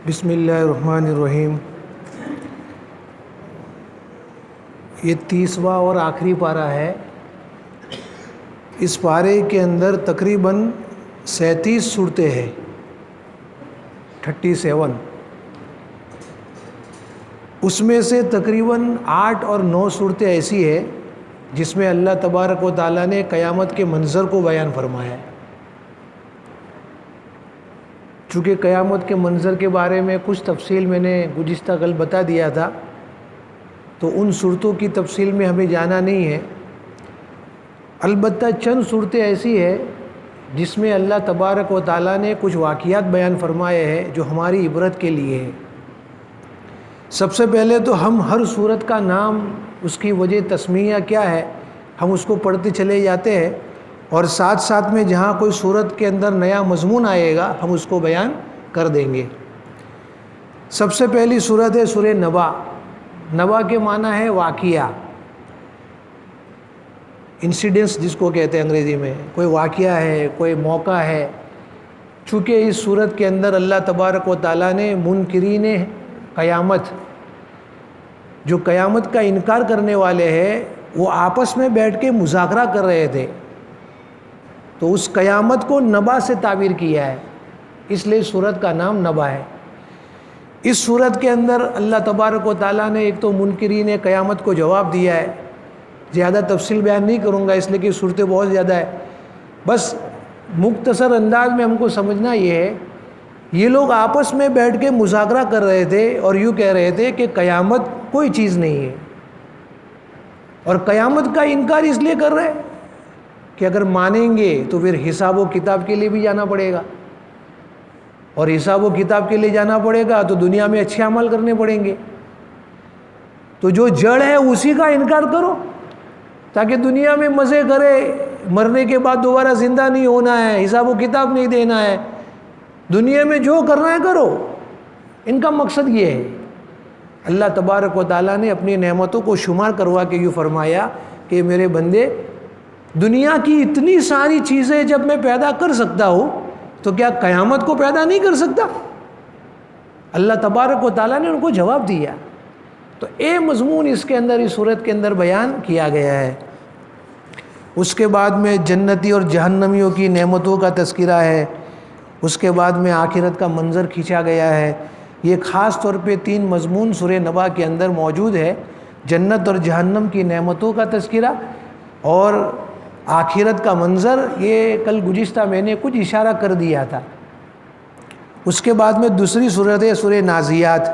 بسم اللہ الرحمن الرحیم۔ یہ 30واں اور آخری پارہ ہے۔ اس پارے کے اندر تقریباً 37 صورتیں ہیں، 37۔ اس میں سے تقریباً 8 اور 9 صورتیں ایسی ہیں جس میں اللہ تبارک و تعالیٰ نے قیامت کے منظر کو بیان فرمایا ہے۔ چونکہ قیامت کے منظر کے بارے میں کچھ تفصیل میں نے گزشتہ کل بتا دیا تھا، تو ان صورتوں کی تفصیل میں ہمیں جانا نہیں ہے۔ البتہ چند صورتیں ایسی ہیں جس میں اللہ تبارک و تعالیٰ نے کچھ واقعات بیان فرمائے ہیں جو ہماری عبرت کے لیے ہے۔ سب سے پہلے تو ہم ہر صورت کا نام، اس کی وجہ تسمیہ کیا ہے، ہم اس کو پڑھتے چلے جاتے ہیں، اور ساتھ ساتھ میں جہاں کوئی صورت کے اندر نیا مضمون آئے گا ہم اس کو بیان کر دیں گے۔ سب سے پہلی صورت ہے سورہ نبا۔ نبا کے معنی ہے واقعہ، انسیڈنس جس کو کہتے ہیں انگریزی میں، کوئی واقعہ ہے، کوئی موقع ہے۔ چونکہ اس صورت کے اندر اللہ تبارک و تعالیٰ نے منکرین قیامت، جو قیامت کا انکار کرنے والے ہیں، وہ آپس میں بیٹھ کے مذاکرہ کر رہے تھے، تو اس قیامت کو نبا سے تعبیر کیا ہے، اس لیے صورت کا نام نبا ہے۔ اس صورت کے اندر اللہ تبارک و تعالیٰ نے ایک تو منکرین قیامت کو جواب دیا ہے۔ زیادہ تفصیل بیان نہیں کروں گا اس لیے کہ صورتیں بہت زیادہ ہے، بس مختصر انداز میں ہم کو سمجھنا یہ ہے، یہ لوگ آپس میں بیٹھ کے مذاکرہ کر رہے تھے اور یوں کہہ رہے تھے کہ قیامت کوئی چیز نہیں ہے، اور قیامت کا انکار اس لیے کر رہے کہ اگر مانیں گے تو پھر حساب و کتاب کے لیے بھی جانا پڑے گا، اور حساب و کتاب کے لیے جانا پڑے گا تو دنیا میں اچھے عمل کرنے پڑیں گے، تو جو جڑ ہے اسی کا انکار کرو تاکہ دنیا میں مزے کرے، مرنے کے بعد دوبارہ زندہ نہیں ہونا ہے، حساب و کتاب نہیں دینا ہے، دنیا میں جو کرنا ہے کرو۔ ان کا مقصد یہ ہے۔ اللہ تبارک و تعالیٰ نے اپنی نعمتوں کو شمار کروا کے یوں فرمایا کہ میرے بندے، دنیا کی اتنی ساری چیزیں جب میں پیدا کر سکتا ہوں تو کیا قیامت کو پیدا نہیں کر سکتا؟ اللہ تبارک و تعالیٰ نے ان کو جواب دیا۔ تو اے مضمون اس کے اندر، اس صورت کے اندر بیان کیا گیا ہے۔ اس کے بعد میں جنتی اور جہنمیوں کی نعمتوں کا تذکرہ ہے۔ اس کے بعد میں آخرت کا منظر کھینچا گیا ہے۔ یہ خاص طور پہ 3 مضمون سورہ نبا کے اندر موجود ہے، جنت اور جہنم کی نعمتوں کا تذکرہ اور آخرت کا منظر۔ یہ کل گزشتہ میں نے کچھ اشارہ کر دیا تھا۔ اس کے بعد میں دوسری صورت ہے سورہ نازیات۔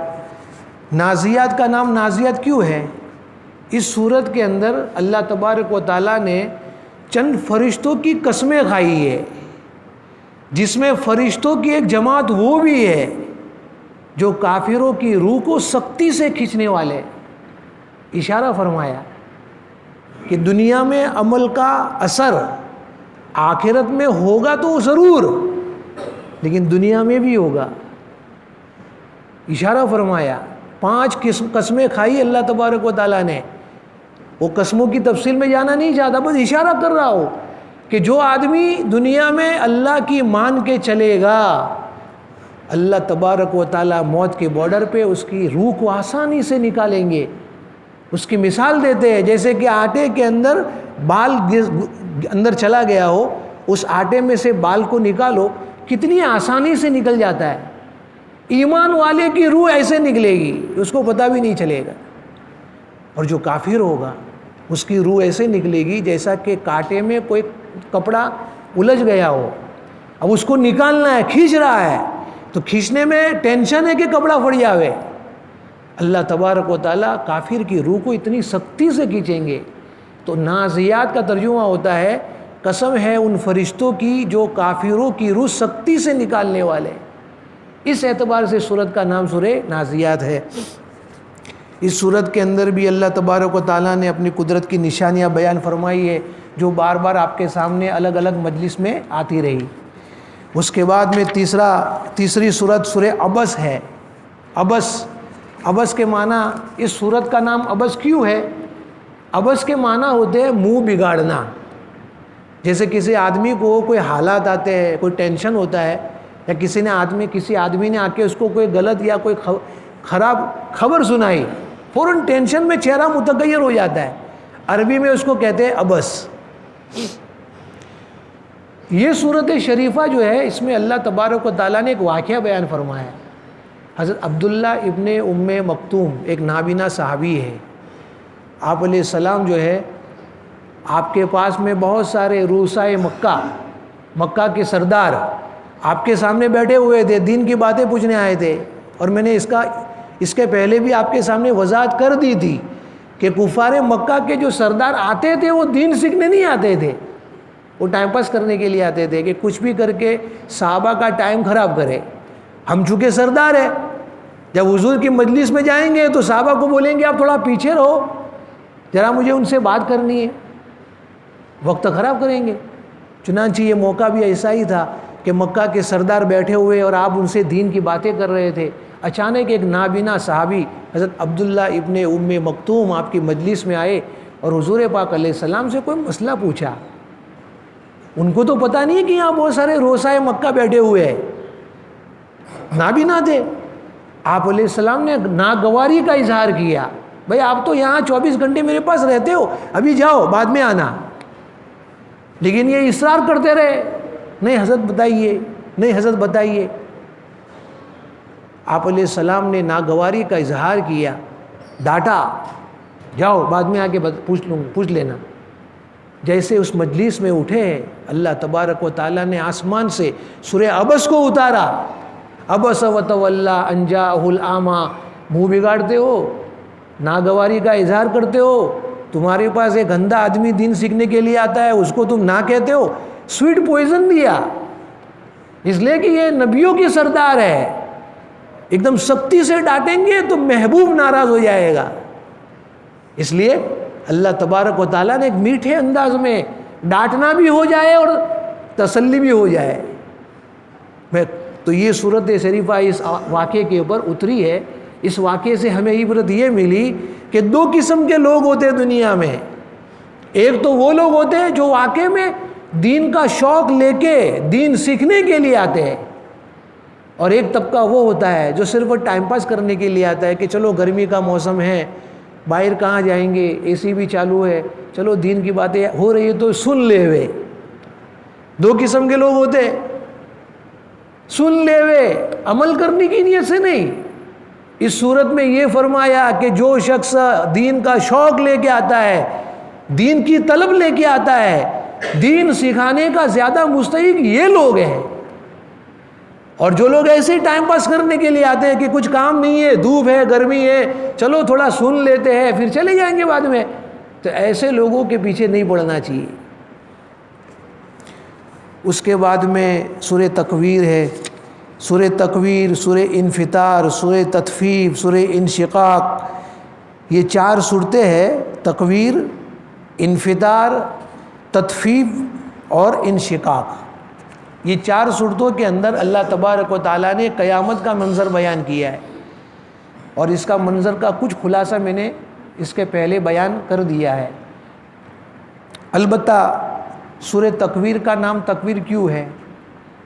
نازیات کا نام نازیات کیوں ہے؟ اس صورت کے اندر اللہ تبارک و تعالیٰ نے چند فرشتوں کی قسمیں کھائی ہے، جس میں فرشتوں کی ایک جماعت وہ بھی ہے جو کافروں کی روح کو سختی سے کھینچنے والے۔ اشارہ فرمایا کہ دنیا میں عمل کا اثر آخرت میں ہوگا تو ضرور، لیکن دنیا میں بھی ہوگا۔ اشارہ فرمایا 5 قسمیں کھائی اللہ تبارک و تعالیٰ نے۔ وہ قسموں کی تفصیل میں جانا نہیں چاہتا، بس اشارہ کر رہا ہو کہ جو آدمی دنیا میں اللہ کی مان کے چلے گا، اللہ تبارک و تعالیٰ موت کے بارڈر پہ اس کی روح کو آسانی سے نکالیں گے۔ اس کی مثال دیتے ہیں جیسے کہ آٹے کے اندر بال اندر چلا گیا ہو، اس آٹے میں سے بال کو نکالو، کتنی آسانی سے نکل جاتا ہے۔ ایمان والے کی روح ایسے نکلے گی، اس کو پتہ بھی نہیں چلے گا۔ اور جو کافر ہوگا اس کی روح ایسے نکلے گی جیسا کہ کانٹے میں کوئی کپڑا الجھ گیا ہو، اب اس کو نکالنا ہے، کھینچ رہا ہے، تو کھینچنے میں ٹینشن ہے کہ کپڑا پھٹ جاوے۔ اللہ تبارک و تعالیٰ کافر کی روح کو اتنی سختی سے کھینچیں گے۔ تو نازیات کا ترجمہ ہوتا ہے قسم ہے ان فرشتوں کی جو کافروں کی روح سختی سے نکالنے والے۔ اس اعتبار سے سورت کا نام سورہ نازیات ہے۔ اس صورت کے اندر بھی اللہ تبارک و تعالیٰ نے اپنی قدرت کی نشانیاں بیان فرمائی ہے جو بار بار آپ کے سامنے الگ الگ مجلس میں آتی رہی۔ اس کے بعد میں تیسری صورت سورہ عبس ہے۔ عبس کے معنی، اس صورت کا نام عبس کیوں ہے؟ عبس کے معنی ہوتے ہیں منہ بگاڑنا۔ جیسے کسی آدمی کو کوئی حالات آتے ہیں، کوئی ٹینشن ہوتا ہے یا کسی آدمی نے آ کے اس کو کوئی غلط یا کوئی خراب خبر سنائی، فوراً ٹینشن میں چہرہ متغیر ہو جاتا ہے. عربی میں اس کو کہتے ہیں عبس. یہ صورت شریفہ جو ہے اس میں اللہ تبارک و تعالیٰ نے ایک واقعہ بیان فرمایا ہے. حضرت عبداللہ ابن ام مکتوم ایک نابینا صحابی ہے. آپ علیہ السلام جو ہے آپ کے پاس میں بہت سارے رؤسائے مکہ کے سردار آپ کے سامنے بیٹھے ہوئے تھے، دین کی باتیں پوچھنے آئے تھے. اور میں نے اس کے پہلے بھی آپ کے سامنے وضاحت کر دی تھی کہ کفار مکہ کے جو سردار آتے تھے وہ دین سیکھنے نہیں آتے تھے، وہ ٹائم پاس کرنے کے لیے آتے تھے کہ کچھ بھی کر کے صحابہ کا ٹائم خراب کرے. ہم چونکہ سردار ہیں، جب حضور کی مجلس میں جائیں گے تو صحابہ کو بولیں گے آپ تھوڑا پیچھے رہو، ذرا مجھے ان سے بات کرنی ہے، وقت خراب کریں گے. چنانچہ یہ موقع بھی ایسا ہی تھا کہ مکہ کے سردار بیٹھے ہوئے اور آپ ان سے دین کی باتیں کر رہے تھے. اچانک ایک نابینا صحابی حضرت عبداللہ ابن ام مکتوم آپ کی مجلس میں آئے اور حضور پاک علیہ السلام سے کوئی مسئلہ پوچھا. ان کو تو پتہ نہیں ہے کہ یہاں بہت سارے رؤسائے مکہ بیٹھے ہوئے ہیں، نابینا تھے. آپ علیہ السلام نے ناگواری کا اظہار کیا، بھائی آپ تو یہاں 24 گھنٹے میرے پاس رہتے ہو، ابھی جاؤ بعد میں آنا. لیکن یہ اصرار کرتے رہے، نہیں حضرت بتائیے، نہیں حضرت بتائیے. آپ علیہ السلام نے ناگواری کا اظہار کیا، ڈانٹا، جاؤ بعد میں آ کے پوچھ لینا. جیسے اس مجلس میں اٹھے اللہ تبارک و تعالیٰ نے آسمان سے سورہ عبس کو اتارا. عبس وتولی ان جاءہ الاعمی، منہ بگاڑتے ہو، ناگواری کا اظہار کرتے ہو، تمہارے پاس ایک اندھا آدمی دین سیکھنے کے لیے آتا ہے اس کو تم نہ کہتے ہو. سویٹ پوائزن دیا، اس لیے کہ یہ نبیوں کی سردار ہے، ایک دم سختی سے ڈانٹیں گے تو محبوب ناراض ہو جائے گا. اس لیے اللہ تبارک و تعالیٰ نے ایک میٹھے انداز میں ڈانٹنا بھی ہو جائے اور تسلی بھی ہو جائے. تو یہ صورت شریفہ اس واقعے کے اوپر اتری ہے. اس واقعے سے ہمیں عبرت یہ ملی کہ دو قسم کے لوگ ہوتے ہیں دنیا میں. ایک تو وہ لوگ ہوتے ہیں جو واقعے میں دین کا شوق لے کے دین سیکھنے کے لیے آتے ہیں، اور ایک طبقہ وہ ہوتا ہے جو صرف ٹائم پاس کرنے کے لیے آتا ہے کہ چلو گرمی کا موسم ہے، باہر کہاں جائیں گے، اے سی بھی چالو ہے، چلو دین کی باتیں ہو رہی ہے تو سن لے ہوئے. دو قسم کے لوگ ہوتے ہیں، سن لے ہوئے عمل کرنے کی نیت سے نہیں. اس صورت میں یہ فرمایا کہ جو شخص دین کا شوق لے کے آتا ہے، دین کی طلب لے کے آتا ہے، دین سکھانے کا زیادہ مستحق یہ لوگ ہیں. اور جو لوگ ایسے ہی ٹائم پاس کرنے کے لیے آتے ہیں کہ کچھ کام نہیں ہے، دھوپ ہے، گرمی ہے، چلو تھوڑا سن لیتے ہیں پھر چلے جائیں گے بعد میں، تو ایسے لوگوں کے پیچھے نہیں پڑنا چاہیے. اس کے بعد میں سورہ تکویر ہے. سورہ تکویر، سورہ انفطار، سورہ تطفیف، سورہ انشقاق، یہ 4 صورتیں ہیں. تکویر، انفطار، تطفیف اور انشقاق. یہ 4 صورتوں کے اندر اللہ تبارک و تعالیٰ نے قیامت کا منظر بیان کیا ہے، اور اس کا منظر کا کچھ خلاصہ میں نے اس کے پہلے بیان کر دیا ہے. البتہ سورہ تکویر کا نام تکویر کیوں ہے؟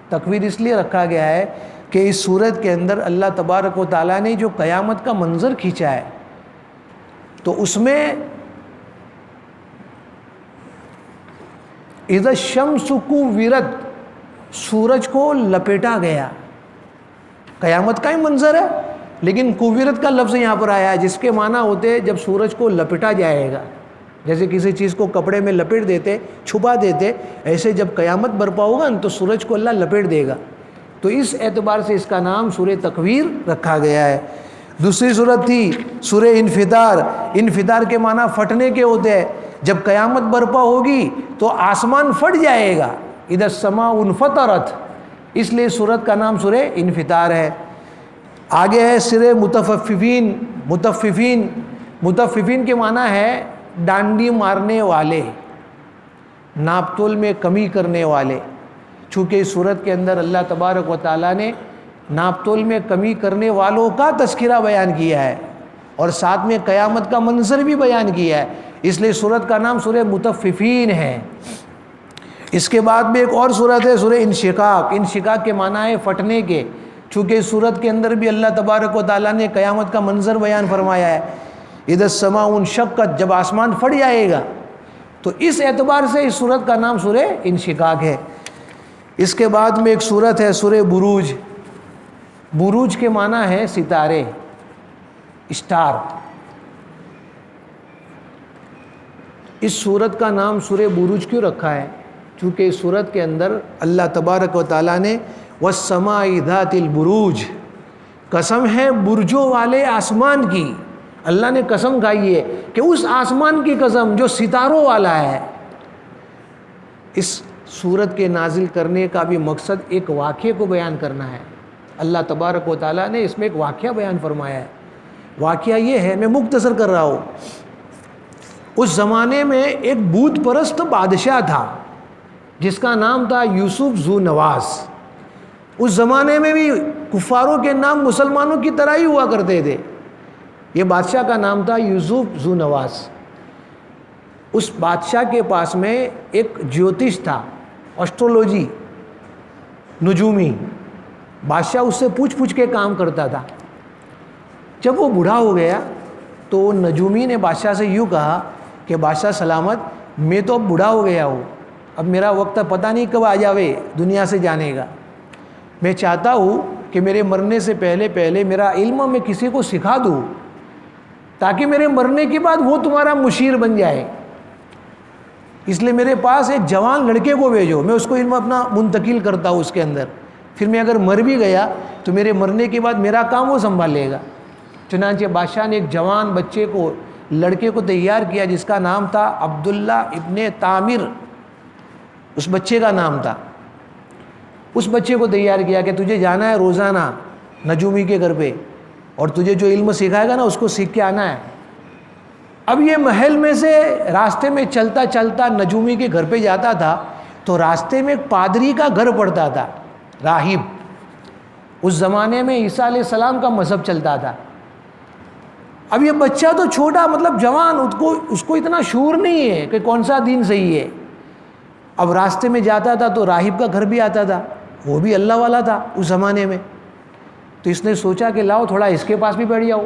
تکویر اس لیے رکھا گیا ہے کہ اس سورت کے اندر اللہ تبارک و تعالیٰ نے جو قیامت کا منظر کھینچا ہے تو اس میں اذا الشمس کوورت، سورج کو لپیٹا گیا. قیامت کا ہی منظر ہے لیکن کوورت کا لفظ یہاں پر آیا ہے جس کے معنی ہوتے جب سورج کو لپٹا جائے گا. جیسے کسی چیز کو کپڑے میں لپیٹ دیتے، چھپا دیتے، ایسے جب قیامت برپا ہوگا تو سورج کو اللہ لپیٹ دے گا. تو اس اعتبار سے اس کا نام سورہ تکویر رکھا گیا ہے. دوسری صورت تھی سورہ انفطار. انفطار کے معنی پھٹنے کے ہوتے ہیں. جب قیامت برپا ہوگی تو آسمان پھٹ جائے گا، اذا السماء انفطرت، اس لیے سورت کا نام سورہ انفطار ہے. آگے ہے سورہ مطففین. مطففین کے معنی ہے ڈانڈی مارنے والے، ناپ تول میں کمی کرنے والے. چونکہ اس صورت کے اندر اللہ تبارک و تعالیٰ نے ناپ تول میں کمی کرنے والوں کا تذکرہ بیان کیا ہے اور ساتھ میں قیامت کا منظر بھی بیان کیا ہے، اس لیے سورت کا نام سورہ مطففین ہے. اس کے بعد میں ایک اور صورت ہے سورہ انشقاق. انشقاق کے معنی ہے پھٹنے کے. چونکہ اس صورت کے اندر بھی اللہ تبارک و تعالیٰ نے قیامت کا منظر بیان فرمایا ہے. اذا السماء انشقت، جب آسمان پھٹ جائے گا. تو اس اعتبار سے اس صورت کا نام سورہ انشقاق ہے. اس کے بعد میں ایک صورت ہے سورہ بروج. بروج کے معنی ہے ستارے، اسٹار. اس صورت کا نام سورہ بروج کیوں رکھا ہے؟ چونکہ اس صورت کے اندر اللہ تبارک و تعالیٰ نے والسماء ذات البروج، قسم ہے برجوں والے آسمان کی. اللہ نے قسم کھائی ہے کہ اس آسمان کی قسم جو ستاروں والا ہے. اس صورت کے نازل کرنے کا بھی مقصد ایک واقعے کو بیان کرنا ہے. اللہ تبارک و تعالیٰ نے اس میں ایک واقعہ بیان فرمایا ہے. واقعہ یہ ہے، میں مختصر کر رہا ہوں. اس زمانے میں ایک بت پرست بادشاہ تھا جس کا نام تھا یوسف ذو نواس. اس زمانے میں بھی کفاروں کے نام مسلمانوں کی طرح ہی ہوا کرتے تھے. یہ بادشاہ کا نام تھا یوسف ذو نواس. اس بادشاہ کے پاس میں ایک جیوتش تھا، ایسٹرولوجی، نجومی. بادشاہ اس سے پوچھ کے کام کرتا تھا. جب وہ بوڑھا ہو گیا تو نجومی نے بادشاہ سے یوں کہا کہ بادشاہ سلامت، میں تو اب بوڑھا ہو گیا ہوں، اب میرا وقت پتہ نہیں کب آ جاوے دنیا سے جانے کا. میں چاہتا ہوں کہ میرے مرنے سے پہلے میرا علم میں کسی کو سکھا دوں تاکہ میرے مرنے کے بعد وہ تمہارا مشیر بن جائے. اس لیے میرے پاس ایک جوان لڑکے کو بھیجو، میں اس کو علم اپنا منتقل کرتا ہوں اس کے اندر. پھر میں اگر مر بھی گیا تو میرے مرنے کے بعد میرا کام وہ سنبھال لے گا. چنانچہ بادشاہ نے ایک جوان بچے کو، لڑکے کو تیار کیا جس کا نام تھا عبداللہ ابن تامر. اس بچے کا نام تھا. اس بچے کو تیار کیا کہ تجھے جانا ہے روزانہ نجومی کے گھر پہ، اور تجھے جو علم سکھائے گا نا اس کو سیکھ کے آنا ہے. اب یہ محل میں سے راستے میں چلتا چلتا نجومی کے گھر پہ جاتا تھا تو راستے میں ایک پادری کا گھر پڑتا تھا، راہب. اس زمانے میں عیسیٰ علیہ السلام کا مذہب چلتا تھا. اب یہ بچہ تو چھوٹا، مطلب جوان، اس کو اتنا شعور نہیں ہے کہ کون سا دین صحیح ہے. اب راستے میں جاتا تھا تو راہب کا گھر بھی آتا تھا، وہ بھی اللہ والا تھا اس زمانے میں. تو اس نے سوچا کہ لاؤ تھوڑا اس کے پاس بھی بیٹھ جاؤ.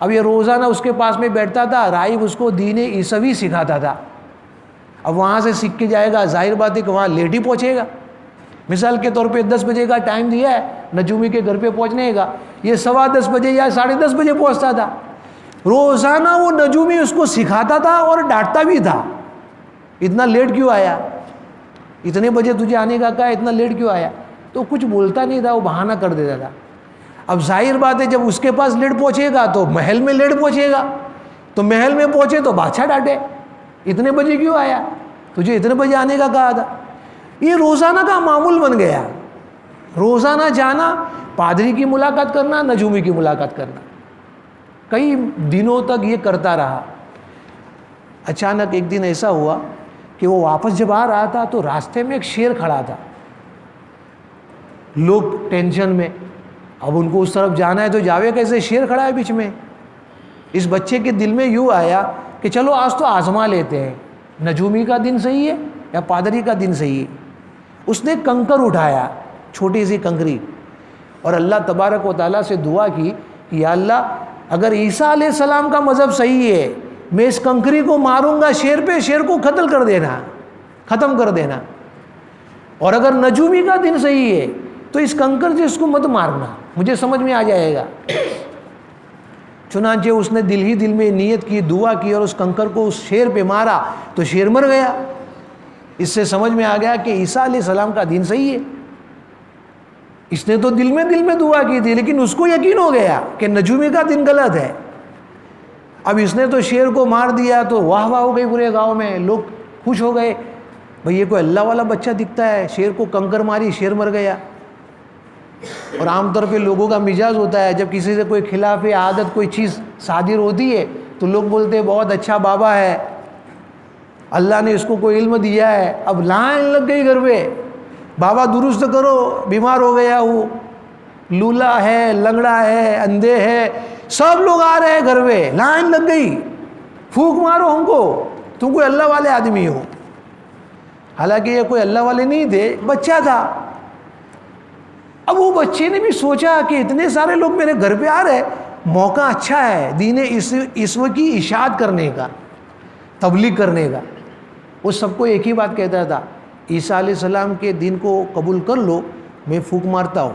اب یہ روزانہ اس کے پاس میں بیٹھتا تھا. راہب اس کو دین عیسوی سکھاتا تھا. اب وہاں سے سیکھ کے جائے گا، ظاہر بات ہے کہ وہاں لیٹ ہی پہنچے گا. مثال کے طور پہ 10 بجے کا ٹائم دیا ہے نجومی کے گھر پہ پہنچنے کا، یہ 10:15 بجے یا 10:30 بجے پہنچتا تھا. روزانہ وہ نجومی اس کو سکھاتا تھا اور ڈانٹتا بھی تھا، اتنا لیٹ کیوں آیا، اتنے بجے تجھے آنے کا کہا، اتنا لیٹ کیوں آیا. تو کچھ بولتا نہیں تھا، وہ بہانہ کر دیتا تھا. اب ظاہر بات ہے جب اس کے پاس لیٹ پہنچے گا تو محل میں لیٹ پہنچے گا، تو محل میں پہنچے تو بادشاہ ڈانٹے، اتنے بجے کیوں آیا، تجھے اتنے بجے آنے کا کہا تھا. یہ روزانہ کا معمول بن گیا. روزانہ جانا، پادری کی ملاقات کرنا، نجومی کی ملاقات کرنا. کئی دنوں تک یہ کرتا رہا. اچانک ایک دن ایسا ہوا کہ وہ واپس جب آ رہا تھا تو راستے میں ایک شیر کھڑا تھا. لوگ ٹینشن میں، اب ان کو اس طرف جانا ہے تو جاوے کیسے، شیر کھڑا ہے بیچ میں. اس بچے کے دل میں یوں آیا کہ چلو آج تو آزما لیتے ہیں، نجومی کا دن صحیح ہے یا پادری کا دن صحیح ہے. اس نے کنکر اٹھایا، چھوٹی سی کنکری، اور اللہ تبارک و تعالیٰ سے دعا کی کہ یا اللہ اگر عیسیٰ علیہ السلام کا مذہب صحیح ہے، میں اس کنکری کو ماروں گا شیر پہ، شیر کو قتل کر دینا، ختم کر دینا. اور اگر نجومی کا دن صحیح ہے تو اس کنکر سے اس کو مت مارنا، مجھے سمجھ میں آ جائے گا. چنانچہ اس نے دل ہی دل میں نیت کی، دعا کی، اور اس کنکر کو اس شیر پہ مارا تو شیر مر گیا. اس سے سمجھ میں آ گیا کہ عیسیٰ علیہ السلام کا دین صحیح ہے. اس نے تو دل میں دعا کی تھی، لیکن اس کو یقین ہو گیا کہ نجومی کا دن غلط ہے. اب اس نے تو شیر کو مار دیا تو واہ واہ ہو گئی پورے گاؤں میں، لوگ خوش ہو گئے، بھئی یہ کوئی اللہ والا بچہ دکھتا ہے، شیر کو کنکر ماری، شیر مر گیا. اور عام طور پہ لوگوں کا مزاج ہوتا ہے، جب کسی سے کوئی خلاف عادت کوئی چیز صادر ہوتی ہے تو لوگ بولتے ہیں بہت اچھا بابا ہے، اللہ نے اس کو کوئی علم دیا ہے. اب لائن لگ گئی گھر پہ، بابا درست کرو، بیمار ہو گیا ہوں، لولا ہے، لنگڑا ہے، اندھے ہے، سب لوگ آ رہے ہیں گھر پہ، لائن لگ گئی، پھونک مارو ہم کو، تم کوئی اللہ والے آدمی ہو. حالانکہ یہ کوئی اللہ والے نہیں تھے، بچہ تھا۔ اب وہ بچے نے بھی سوچا کہ اتنے سارے لوگ میرے گھر پہ آ رہے، موقع اچھا ہے دین عیسوی کی اشاعت کرنے کا، تبلیغ کرنے کا۔ وہ سب کو ایک ہی بات کہتا تھا، عیسیٰ علیہ السلام کے دین کو قبول کر لو، میں پھونک مارتا ہوں۔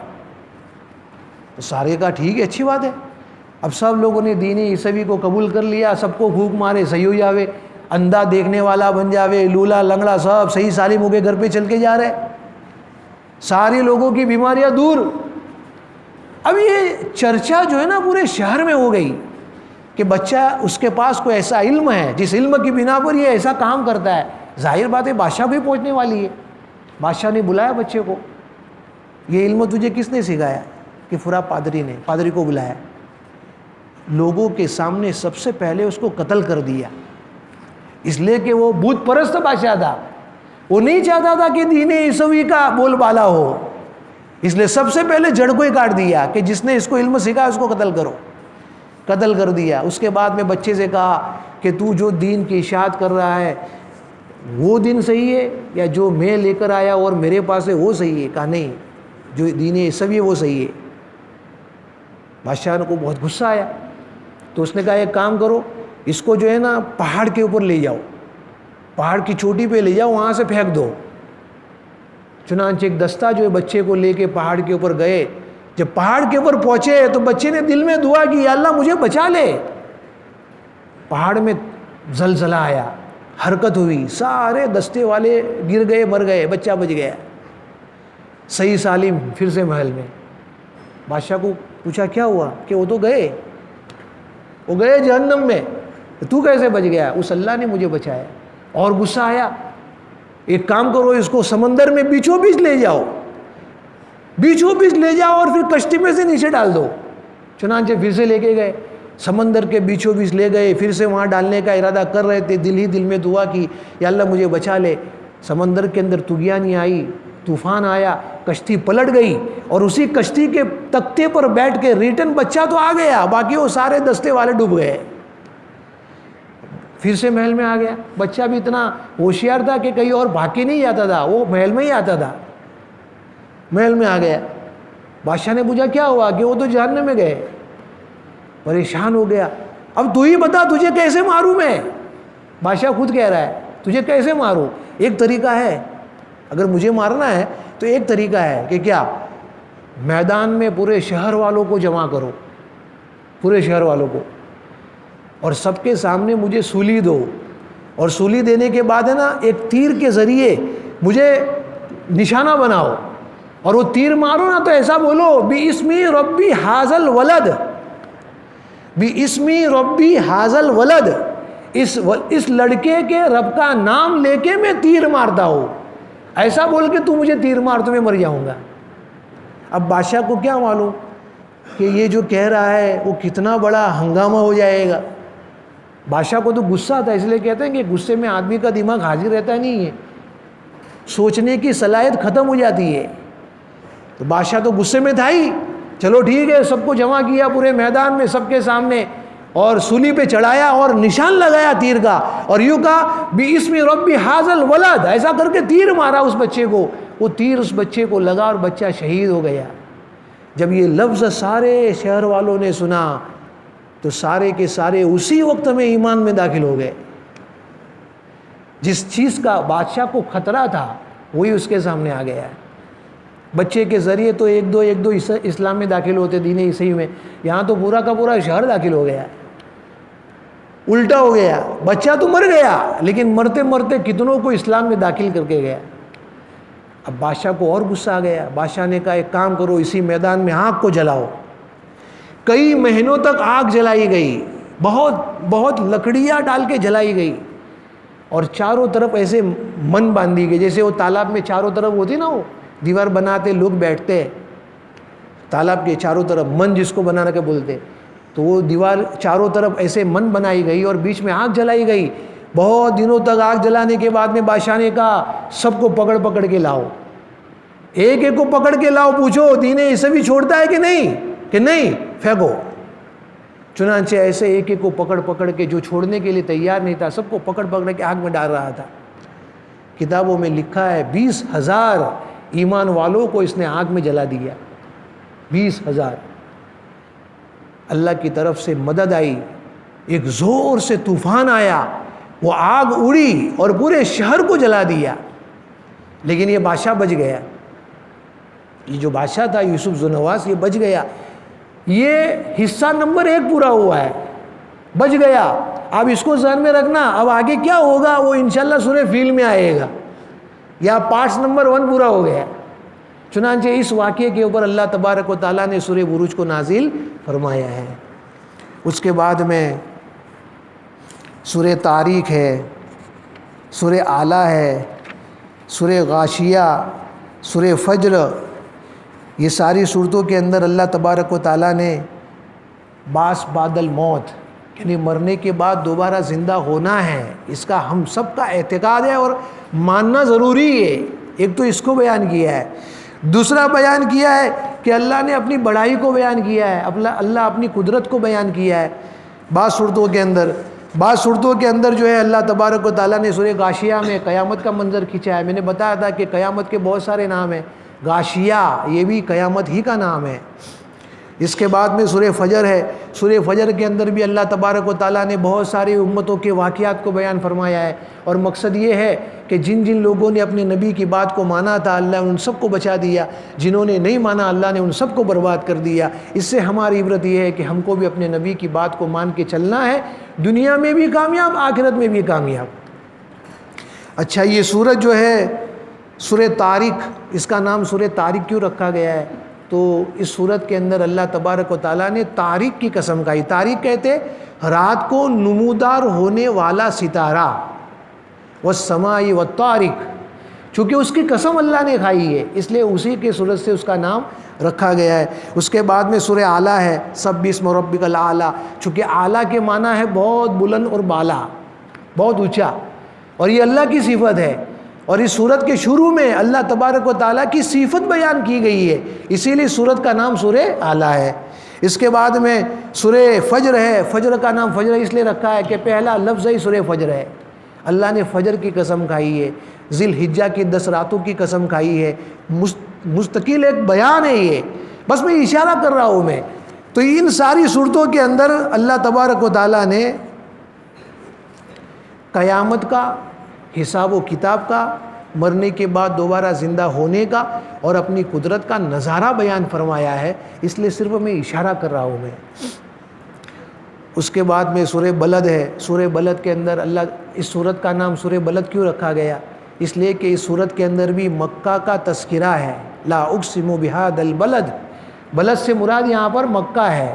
تو سارے کہا ٹھیک ہے، اچھی بات ہے۔ اب سب لوگوں نے دین عیسوی کو قبول کر لیا، سب کو پھونک مارے، صحیح ہو جاوے، اندھا دیکھنے والا بن جاوے، لولا لنگڑا سب صحیح سالم ہو کے گھر پہ چل کے جا رہے، سارے لوگوں کی بیماریاں دور۔ اب یہ چرچا جو ہے نا پورے شہر میں ہو گئی کہ بچہ اس کے پاس کوئی ایسا علم ہے جس علم کی بنا پر یہ ایسا کام کرتا ہے۔ ظاہر بات ہے بادشاہ بھی پہنچنے والی ہے۔ بادشاہ نے بلایا بچے کو، یہ علم تجھے کس نے سکھایا؟ کہ فلاں پادری نے۔ پادری کو بلایا، لوگوں کے سامنے سب سے پہلے اس کو قتل کر دیا، اس لیے کہ وہ بت پرست بادشاہ تھا، وہ نہیں چاہتا تھا کہ دین عیسوی کا بول بالا ہو، اس لیے سب سے پہلے جڑ کو ہی کاٹ دیا کہ جس نے اس کو علم سکھایا اس کو قتل کرو۔ قتل کر دیا۔ اس کے بعد میں بچے سے کہا کہ تو جو دین کی اشاعت کر رہا ہے وہ دین صحیح ہے یا جو میں لے کر آیا اور میرے پاس ہے وہ صحیح ہے؟ کہا نہیں، جو دین عیسوی ہے وہ صحیح ہے۔ بادشاہ کو بہت غصہ آیا، تو اس نے کہا ایک کام کرو، اس کو جو ہے نا پہاڑ کے اوپر لے جاؤ، پہاڑ کی چوٹی پہ لے جاؤ، وہاں سے پھینک دو۔ چنانچہ ایک دستہ جو ہے بچے کو لے کے پہاڑ کے اوپر گئے۔ جب پہاڑ کے اوپر پہنچے تو بچے نے دل میں دعا کی، یا اللہ مجھے بچا لے۔ پہاڑ میں زلزلہ آیا، حرکت ہوئی، سارے دستے والے گر گئے، مر گئے، بچہ بچ گیا صحیح سالم، پھر سے محل میں۔ بادشاہ کو پوچھا کیا ہوا؟ کہ وہ تو گئے، وہ گئے جہنم میں، تو کیسے بچ گیا؟ اس اللہ نے مجھے بچایا۔ اور غصہ آیا، ایک کام کرو، اس کو سمندر میں بیچوں بیچ لے جاؤ، بیچوں بیچ لے جاؤ اور پھر کشتی میں سے نیچے ڈال دو۔ چنانچہ پھر سے لے کے گئے، سمندر کے بیچوں بیچ لے گئے، پھر سے وہاں ڈالنے کا ارادہ کر رہے تھے، دل ہی دل میں دعا کی، یا اللہ مجھے بچا لے۔ سمندر کے اندر طغیانی آئی، طوفان آیا، کشتی پلٹ گئی، اور اسی کشتی کے تختے پر بیٹھ کے ریٹن بچہ تو آ گیا، باقی وہ سارے دستے والے ڈوب گئے۔ پھر سے محل میں آ گیا۔ بچہ بھی اتنا ہوشیار تھا کہ کہیں اور بھاگ کے نہیں جاتا تھا، وہ محل میں ہی آتا تھا۔ محل میں آ گیا، بادشاہ نے پوچھا کیا ہوا؟ کہ وہ تو جہنم میں گئے۔ پریشان ہو گیا، اب تو ہی بتا تجھے کیسے ماروں میں؟ بادشاہ خود کہہ رہا ہے تجھے کیسے ماروں؟ ایک طریقہ ہے، اگر مجھے مارنا ہے تو ایک طریقہ ہے کہ کیا، میدان میں پورے شہر والوں کو جمع کرو، پورے شہر والوں کو، اور سب کے سامنے مجھے سولی دو، اور سولی دینے کے بعد ہے نا ایک تیر کے ذریعے مجھے نشانہ بناؤ، اور وہ تیر مارو نا تو ایسا بولو بِاسْمِ ربی حاذل ولد، بِاسْمِ ربی حاذل ولد، اس لڑکے کے رب کا نام لے کے میں تیر مارتا ہوں، ایسا بول کے تو مجھے تیر مار تو میں مر جاؤں گا۔ اب بادشاہ کو کیا معلوم کہ یہ جو کہہ رہا ہے وہ کتنا بڑا ہنگامہ ہو جائے گا۔ بادشاہ کو تو غصہ تھا، اس لیے کہتے ہیں کہ غصے میں آدمی کا دماغ حاضر رہتا نہیں ہے، سوچنے کی صلاحیت ختم ہو جاتی ہے۔ تو بادشاہ تو غصے میں تھا ہی، چلو ٹھیک ہے، سب کو جمع کیا پورے میدان میں سب کے سامنے، اور سولی پہ چڑھایا اور نشان لگایا تیر کا، اور یوں کہا بِاسْمِ ربی حاذل ولد، ایسا کر کے تیر مارا اس بچے کو، وہ تیر اس بچے کو لگا اور بچہ شہید ہو گیا۔ جب یہ لفظ سارے شہر والوں نے سنا تو سارے کے سارے اسی وقت میں ایمان میں داخل ہو گئے۔ جس چیز کا بادشاہ کو خطرہ تھا وہی اس کے سامنے آ گیا ہے۔ بچے کے ذریعے تو ایک دو اسلام میں داخل ہوتے، دین عیسوی میں، یہاں تو پورا کا پورا شہر داخل ہو گیا، الٹا ہو گیا۔ بچہ تو مر گیا لیکن مرتے مرتے کتنوں کو اسلام میں داخل کر کے گیا۔ اب بادشاہ کو اور غصہ آ گیا، بادشاہ نے کہا ایک کام کرو، اسی میدان میں آگ کو جلاؤ۔ کئی مہینوں تک آگ جلائی گئی، بہت لکڑیاں ڈال کے جلائی گئی، اور چاروں طرف ایسے من باندھی گئی، جیسے وہ تالاب میں چاروں طرف ہوتی نا، وہ دیوار بناتے لوگ بیٹھتے تالاب کے چاروں طرف، من جس کو بنانا کے بولتے، تو وہ دیوار چاروں طرف ایسے من بنائی گئی اور بیچ میں آگ جلائی گئی۔ بہت دنوں تک آگ جلانے کے بعد میں بادشاہ نے کہا سب کو پکڑ پکڑ کے لاؤ، ایک ایک کو پکڑ کے لاؤ، پوچھو دین عیسوی چھوڑتا ہے کہ نہیں، کہ نہیں، پھینکو۔ چنانچہ ایسے ایک ایک کو پکڑ پکڑ کے، جو چھوڑنے کے لیے تیار نہیں تھا سب کو پکڑ پکڑ کے آگ میں ڈال رہا تھا۔ کتابوں میں لکھا ہے 20,000 ایمان والوں کو اس نے آگ میں جلا دیا. 20,000. اللہ کی طرف سے مدد آئی, ایک زور سے طوفان آیا, وہ آگ اڑی اور پورے شہر کو جلا دیا. لیکن یہ بادشاہ بچ گیا. یہ جو بادشاہ تھا یوسف ذوالنواس, یہ بچ گیا. یہ حصہ نمبر 1 پورا ہوا ہے, بچ گیا. اب اس کو ذہن میں رکھنا, اب آگے کیا ہوگا وہ انشاءاللہ سورہ فیل میں آئے گا. یا پارٹس نمبر 1 پورا ہو گیا. چنانچہ اس واقعے کے اوپر اللہ تبارک و تعالیٰ نے سورہ بروج کو نازل فرمایا ہے. اس کے بعد میں سورہ طارق ہے, سورہ اعلیٰ ہے, سورہ غاشیہ, سورہ فجر. یہ ساری صورتوں کے اندر اللہ تبارک و تعالیٰ نے باس بعد الموت, یعنی مرنے کے بعد دوبارہ زندہ ہونا ہے, اس کا ہم سب کا اعتقاد ہے اور ماننا ضروری ہے. ایک تو اس کو بیان کیا ہے. دوسرا بیان کیا ہے کہ اللہ نے اپنی بڑائی کو بیان کیا ہے, اللہ اپنی قدرت کو بیان کیا ہے بعض صورتوں کے اندر. بعض صورتوں کے اندر جو ہے اللہ تبارک و تعالیٰ نے سورہ غاشیہ میں قیامت کا منظر کھینچا ہے. میں نے بتایا تھا کہ قیامت کے بہت سارے نام ہیں, غاشیہ یہ بھی قیامت ہی کا نام ہے. اس کے بعد میں سورہ فجر ہے. سورہ فجر کے اندر بھی اللہ تبارک و تعالیٰ نے بہت ساری امتوں کے واقعات کو بیان فرمایا ہے, اور مقصد یہ ہے کہ جن جن لوگوں نے اپنے نبی کی بات کو مانا تھا اللہ نے ان سب کو بچا دیا, جنہوں نے نہیں مانا اللہ نے ان سب کو برباد کر دیا. اس سے ہماری عبرت یہ ہے کہ ہم کو بھی اپنے نبی کی بات کو مان کے چلنا ہے, دنیا میں بھی کامیاب آخرت میں بھی کامیاب. اچھا, یہ سورج جو ہے سورہ طارق, اس کا نام سورہ طارق کیوں رکھا گیا ہے؟ تو اس سورت کے اندر اللہ تبارک و تعالیٰ نے طارق کی قسم کھائی. طارق کہتے رات کو نمودار ہونے والا ستارہ, والسماء والطارق, چونکہ اس کی قسم اللہ نے کھائی ہے اس لیے اسی کے سورت سے اس کا نام رکھا گیا ہے. اس کے بعد میں سورہ اعلیٰ ہے, سبح اسم ربک الاعلیٰ, چونکہ اعلیٰ کے معنی ہے بہت بلند اور بالا, بہت اونچا, اور یہ اللہ کی صفت ہے. اور اس سورت کے شروع میں اللہ تبارک و تعالیٰ کی صفت بیان کی گئی ہے, اسی لیے سورت کا نام سورہ اعلیٰ ہے. اس کے بعد میں سورہ فجر ہے. فجر کا نام فجر اس لیے رکھا ہے کہ پہلا لفظ ہی سورہ فجر ہے. اللہ نے فجر کی قسم کھائی ہے, ذی الحجہ کی 10 راتوں کی قسم کھائی ہے. مستقل ایک بیان ہے یہ, بس میں اشارہ کر رہا ہوں میں. تو ان ساری صورتوں کے اندر اللہ تبارک و تعالیٰ نے قیامت کا, حساب و کتاب کا, مرنے کے بعد دوبارہ زندہ ہونے کا اور اپنی قدرت کا نظارہ بیان فرمایا ہے, اس لیے صرف میں اشارہ کر رہا ہوں میں. اس کے بعد میں سورہ بلد ہے. سورہ بلد کے اندر اللہ, اس سورت کا نام سورہ بلد کیوں رکھا گیا؟ اس لیے کہ اس سورت کے اندر بھی مکہ کا تذکرہ ہے. لا اقسم بہذا البلد, بلد سے مراد یہاں پر مکہ ہے.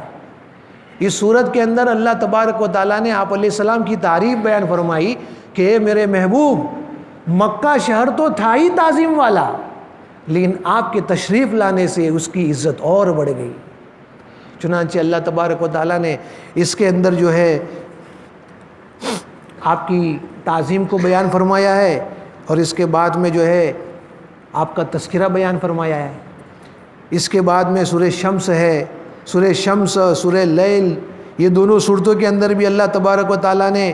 اس سورت کے اندر اللہ تبارک و تعالیٰ نے آپ علیہ السلام کی تعریف بیان فرمائی کہ میرے محبوب, مکہ شہر تو تھا ہی تعظیم والا, لیکن آپ کے تشریف لانے سے اس کی عزت اور بڑھ گئی. چنانچہ اللہ تبارک و تعالیٰ نے اس کے اندر جو ہے آپ کی تعظیم کو بیان فرمایا ہے, اور اس کے بعد میں جو ہے آپ کا تذکرہ بیان فرمایا ہے. اس کے بعد میں سورہ شمس ہے. سورہ شمس, سورہ لیل, یہ دونوں صورتوں کے اندر بھی اللہ تبارک و تعالیٰ نے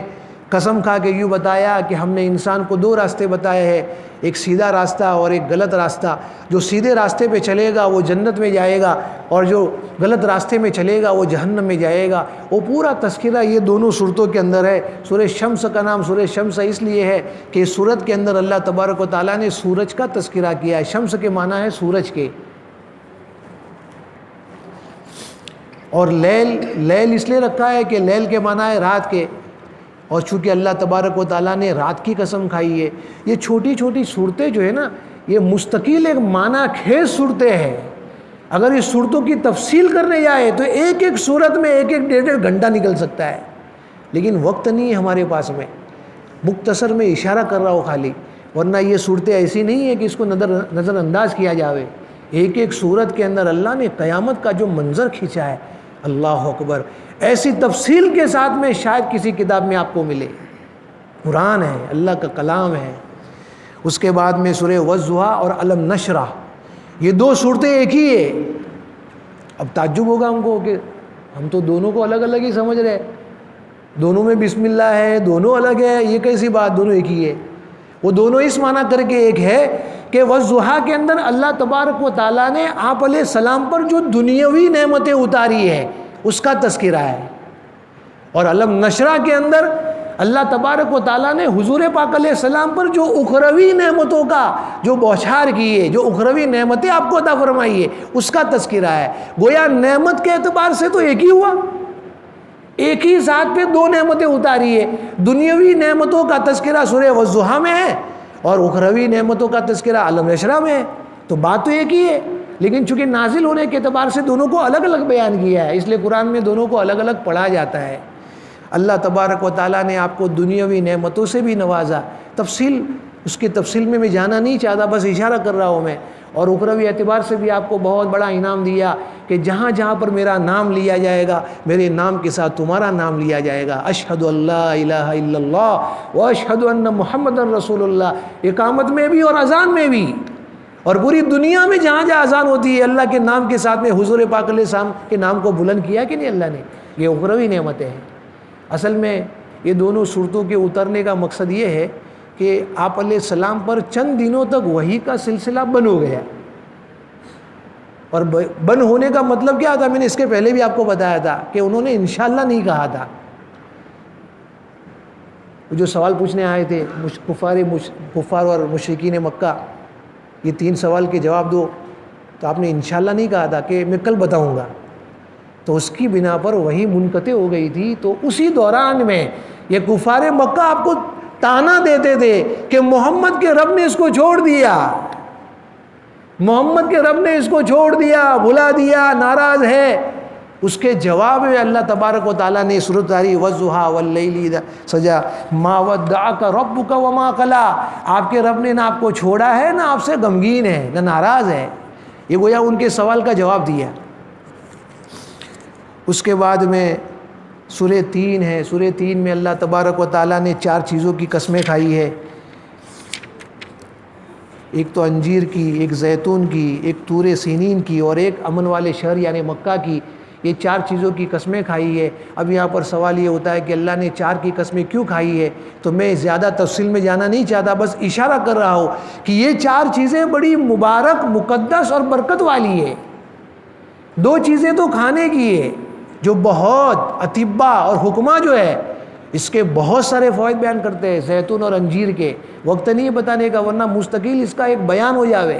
قسم کھا کے یوں بتایا کہ ہم نے انسان کو 2 راستے بتائے ہیں, ایک سیدھا راستہ اور ایک غلط راستہ. جو سیدھے راستے پہ چلے گا وہ جنت میں جائے گا, اور جو غلط راستے میں چلے گا وہ جہنم میں جائے گا. وہ پورا تذکرہ یہ دونوں صورتوں کے اندر ہے. سورہ شمس کا نام سورہ شمس اس لیے ہے کہ اس صورت کے اندر اللہ تبارک و تعالیٰ نے سورج کا تذکرہ کیا ہے. شمس کے معنی ہے سورج کے, اور لیل اس لیے رکھا ہے کہ لیل کے معنی ہے رات کے, اور چونکہ اللہ تبارک و تعالیٰ نے رات کی قسم کھائی ہے. یہ چھوٹی چھوٹی صورتیں جو ہے نا, یہ مستقل ایک معنی خیز صورتیں ہیں. اگر اس صورتوں کی تفصیل کرنے جائے تو ایک ایک صورت میں 1-1 گھنٹہ نکل سکتا ہے, لیکن وقت نہیں ہے ہمارے پاس. میں مختصر میں اشارہ کر رہا ہوں خالی, ورنہ یہ صورتیں ایسی نہیں ہیں کہ اس کو نظر انداز کیا جاوے. ایک ایک صورت کے اندر اللہ نے قیامت کا جو منظر کھینچا ہے, اللہ اکبر, ایسی تفصیل کے ساتھ میں شاید کسی کتاب میں آپ کو ملے. قرآن ہے, اللہ کا کلام ہے. اس کے بعد میں سورہ والضحیٰ اور علم نشرح, یہ 2 صورتیں ایک ہی ہے. اب تعجب ہوگا ہم کو کہ ہم تو دونوں کو الگ الگ ہی سمجھ رہے, دونوں میں بسم اللہ ہے, دونوں الگ ہے, یہ کیسی بات, دونوں ایک ہی ہے. وہ دونوں اس معنی کر کے ایک ہے کہ والضحیٰ کے اندر اللہ تبارک و تعالیٰ نے آپ علیہ السلام پر جو دنیاوی نعمتیں اتاری ہے اس کا تذکرہ ہے، اور علم نشرہ کے اندر اللہ تبارک و تعالیٰ نے حضور پاک علیہ السلام پر جو اخروی نعمتوں کا جو بوچھار کی ہے، جو اخروی نعمتیں آپ کو عطا فرمائی ہے اس کا تذکرہ ہے۔ گویا نعمت کے اعتبار سے تو ایک ہی ہوا، ایک ہی ذات پہ دو نعمتیں اتاری ہے۔ دنیاوی نعمتوں کا تذکرہ سورہ والضحیٰ میں ہے اور اخروی نعمتوں کا تذکرہ علم نشرہ میں ہے، تو بات تو ایک ہی ہے، لیکن چونکہ نازل ہونے کے اعتبار سے دونوں کو الگ الگ بیان کیا ہے، اس لیے قرآن میں دونوں کو الگ الگ پڑھا جاتا ہے۔ اللہ تبارک و تعالیٰ نے آپ کو دنیاوی نعمتوں سے بھی نوازا، اس کی تفصیل میں جانا نہیں چاہتا، بس اشارہ کر رہا ہوں میں، اور اخروی اعتبار سے بھی آپ کو بہت بڑا انعام دیا کہ جہاں جہاں پر میرا نام لیا جائے گا میرے نام کے ساتھ تمہارا نام لیا جائے گا۔ اشہد اللہ الہ الا اللہ و اشہد ان محمد رسول اللہ، اقامت میں بھی اور اذان میں بھی، اور پوری دنیا میں جہاں جہاں اذان ہوتی ہے اللہ کے نام کے ساتھ میں حضور پاک علیہ السلام کے نام کو بلند کیا کہ نہیں اللہ نے؟ یہ اخروی نعمتیں ہیں۔ اصل میں یہ دونوں صورتوں کے اترنے کا مقصد یہ ہے کہ آپ علیہ السلام پر چند دنوں تک وحی کا سلسلہ بند ہو گیا، اور بند ہونے کا مطلب کیا تھا؟ میں نے اس کے پہلے بھی آپ کو بتایا تھا کہ انہوں نے انشاءاللہ نہیں کہا تھا۔ جو سوال پوچھنے آئے تھے کفار اور مشرکین مکہ، یہ 3 سوال کے جواب دو، تو آپ نے انشاءاللہ نہیں کہا تھا کہ میں کل بتاؤں گا، تو اس کی بنا پر وہی منقطع ہو گئی تھی۔ تو اسی دوران میں یہ کفار مکہ آپ کو تانا دیتے تھے کہ محمد کے رب نے اس کو چھوڑ دیا، محمد کے رب نے اس کو چھوڑ دیا، بھلا دیا، ناراض ہے۔ اس کے جواب میں اللہ تبارک و تعالیٰ نے سورۃ اری والضحیٰ واللیل اذا سجا ما ودعک ربک وما قلی، آپ کے رب نے نہ آپ کو چھوڑا ہے نہ آپ سے غمگین ہے نہ ناراض ہے۔ یہ گویا ان کے سوال کا جواب دیا۔ اس کے بعد میں سورہ 3 ہے، سورہ 3 میں اللہ تبارک و تعالیٰ نے 4 چیزوں کی قسمیں کھائی ہے، ایک تو انجیر کی، ایک زیتون کی، ایک طور سینین کی، اور ایک امن والے شہر یعنی مکہ کی۔ یہ 4 چیزوں کی قسمیں کھائی ہے۔ اب یہاں پر سوال یہ ہوتا ہے کہ اللہ نے 4 کی قسمیں کیوں کھائی ہے؟ تو میں زیادہ تفصیل میں جانا نہیں چاہتا، بس اشارہ کر رہا ہوں کہ یہ 4 چیزیں بڑی مبارک، مقدس اور برکت والی ہے۔ 2 چیزیں تو کھانے کی ہے جو بہت اطباء اور حکماء جو ہے اس کے بہت سارے فوائد بیان کرتے ہیں، زیتون اور انجیر کے، وقت نہیں ہے بتانے کا ورنہ مستقل اس کا ایک بیان ہو جاوے۔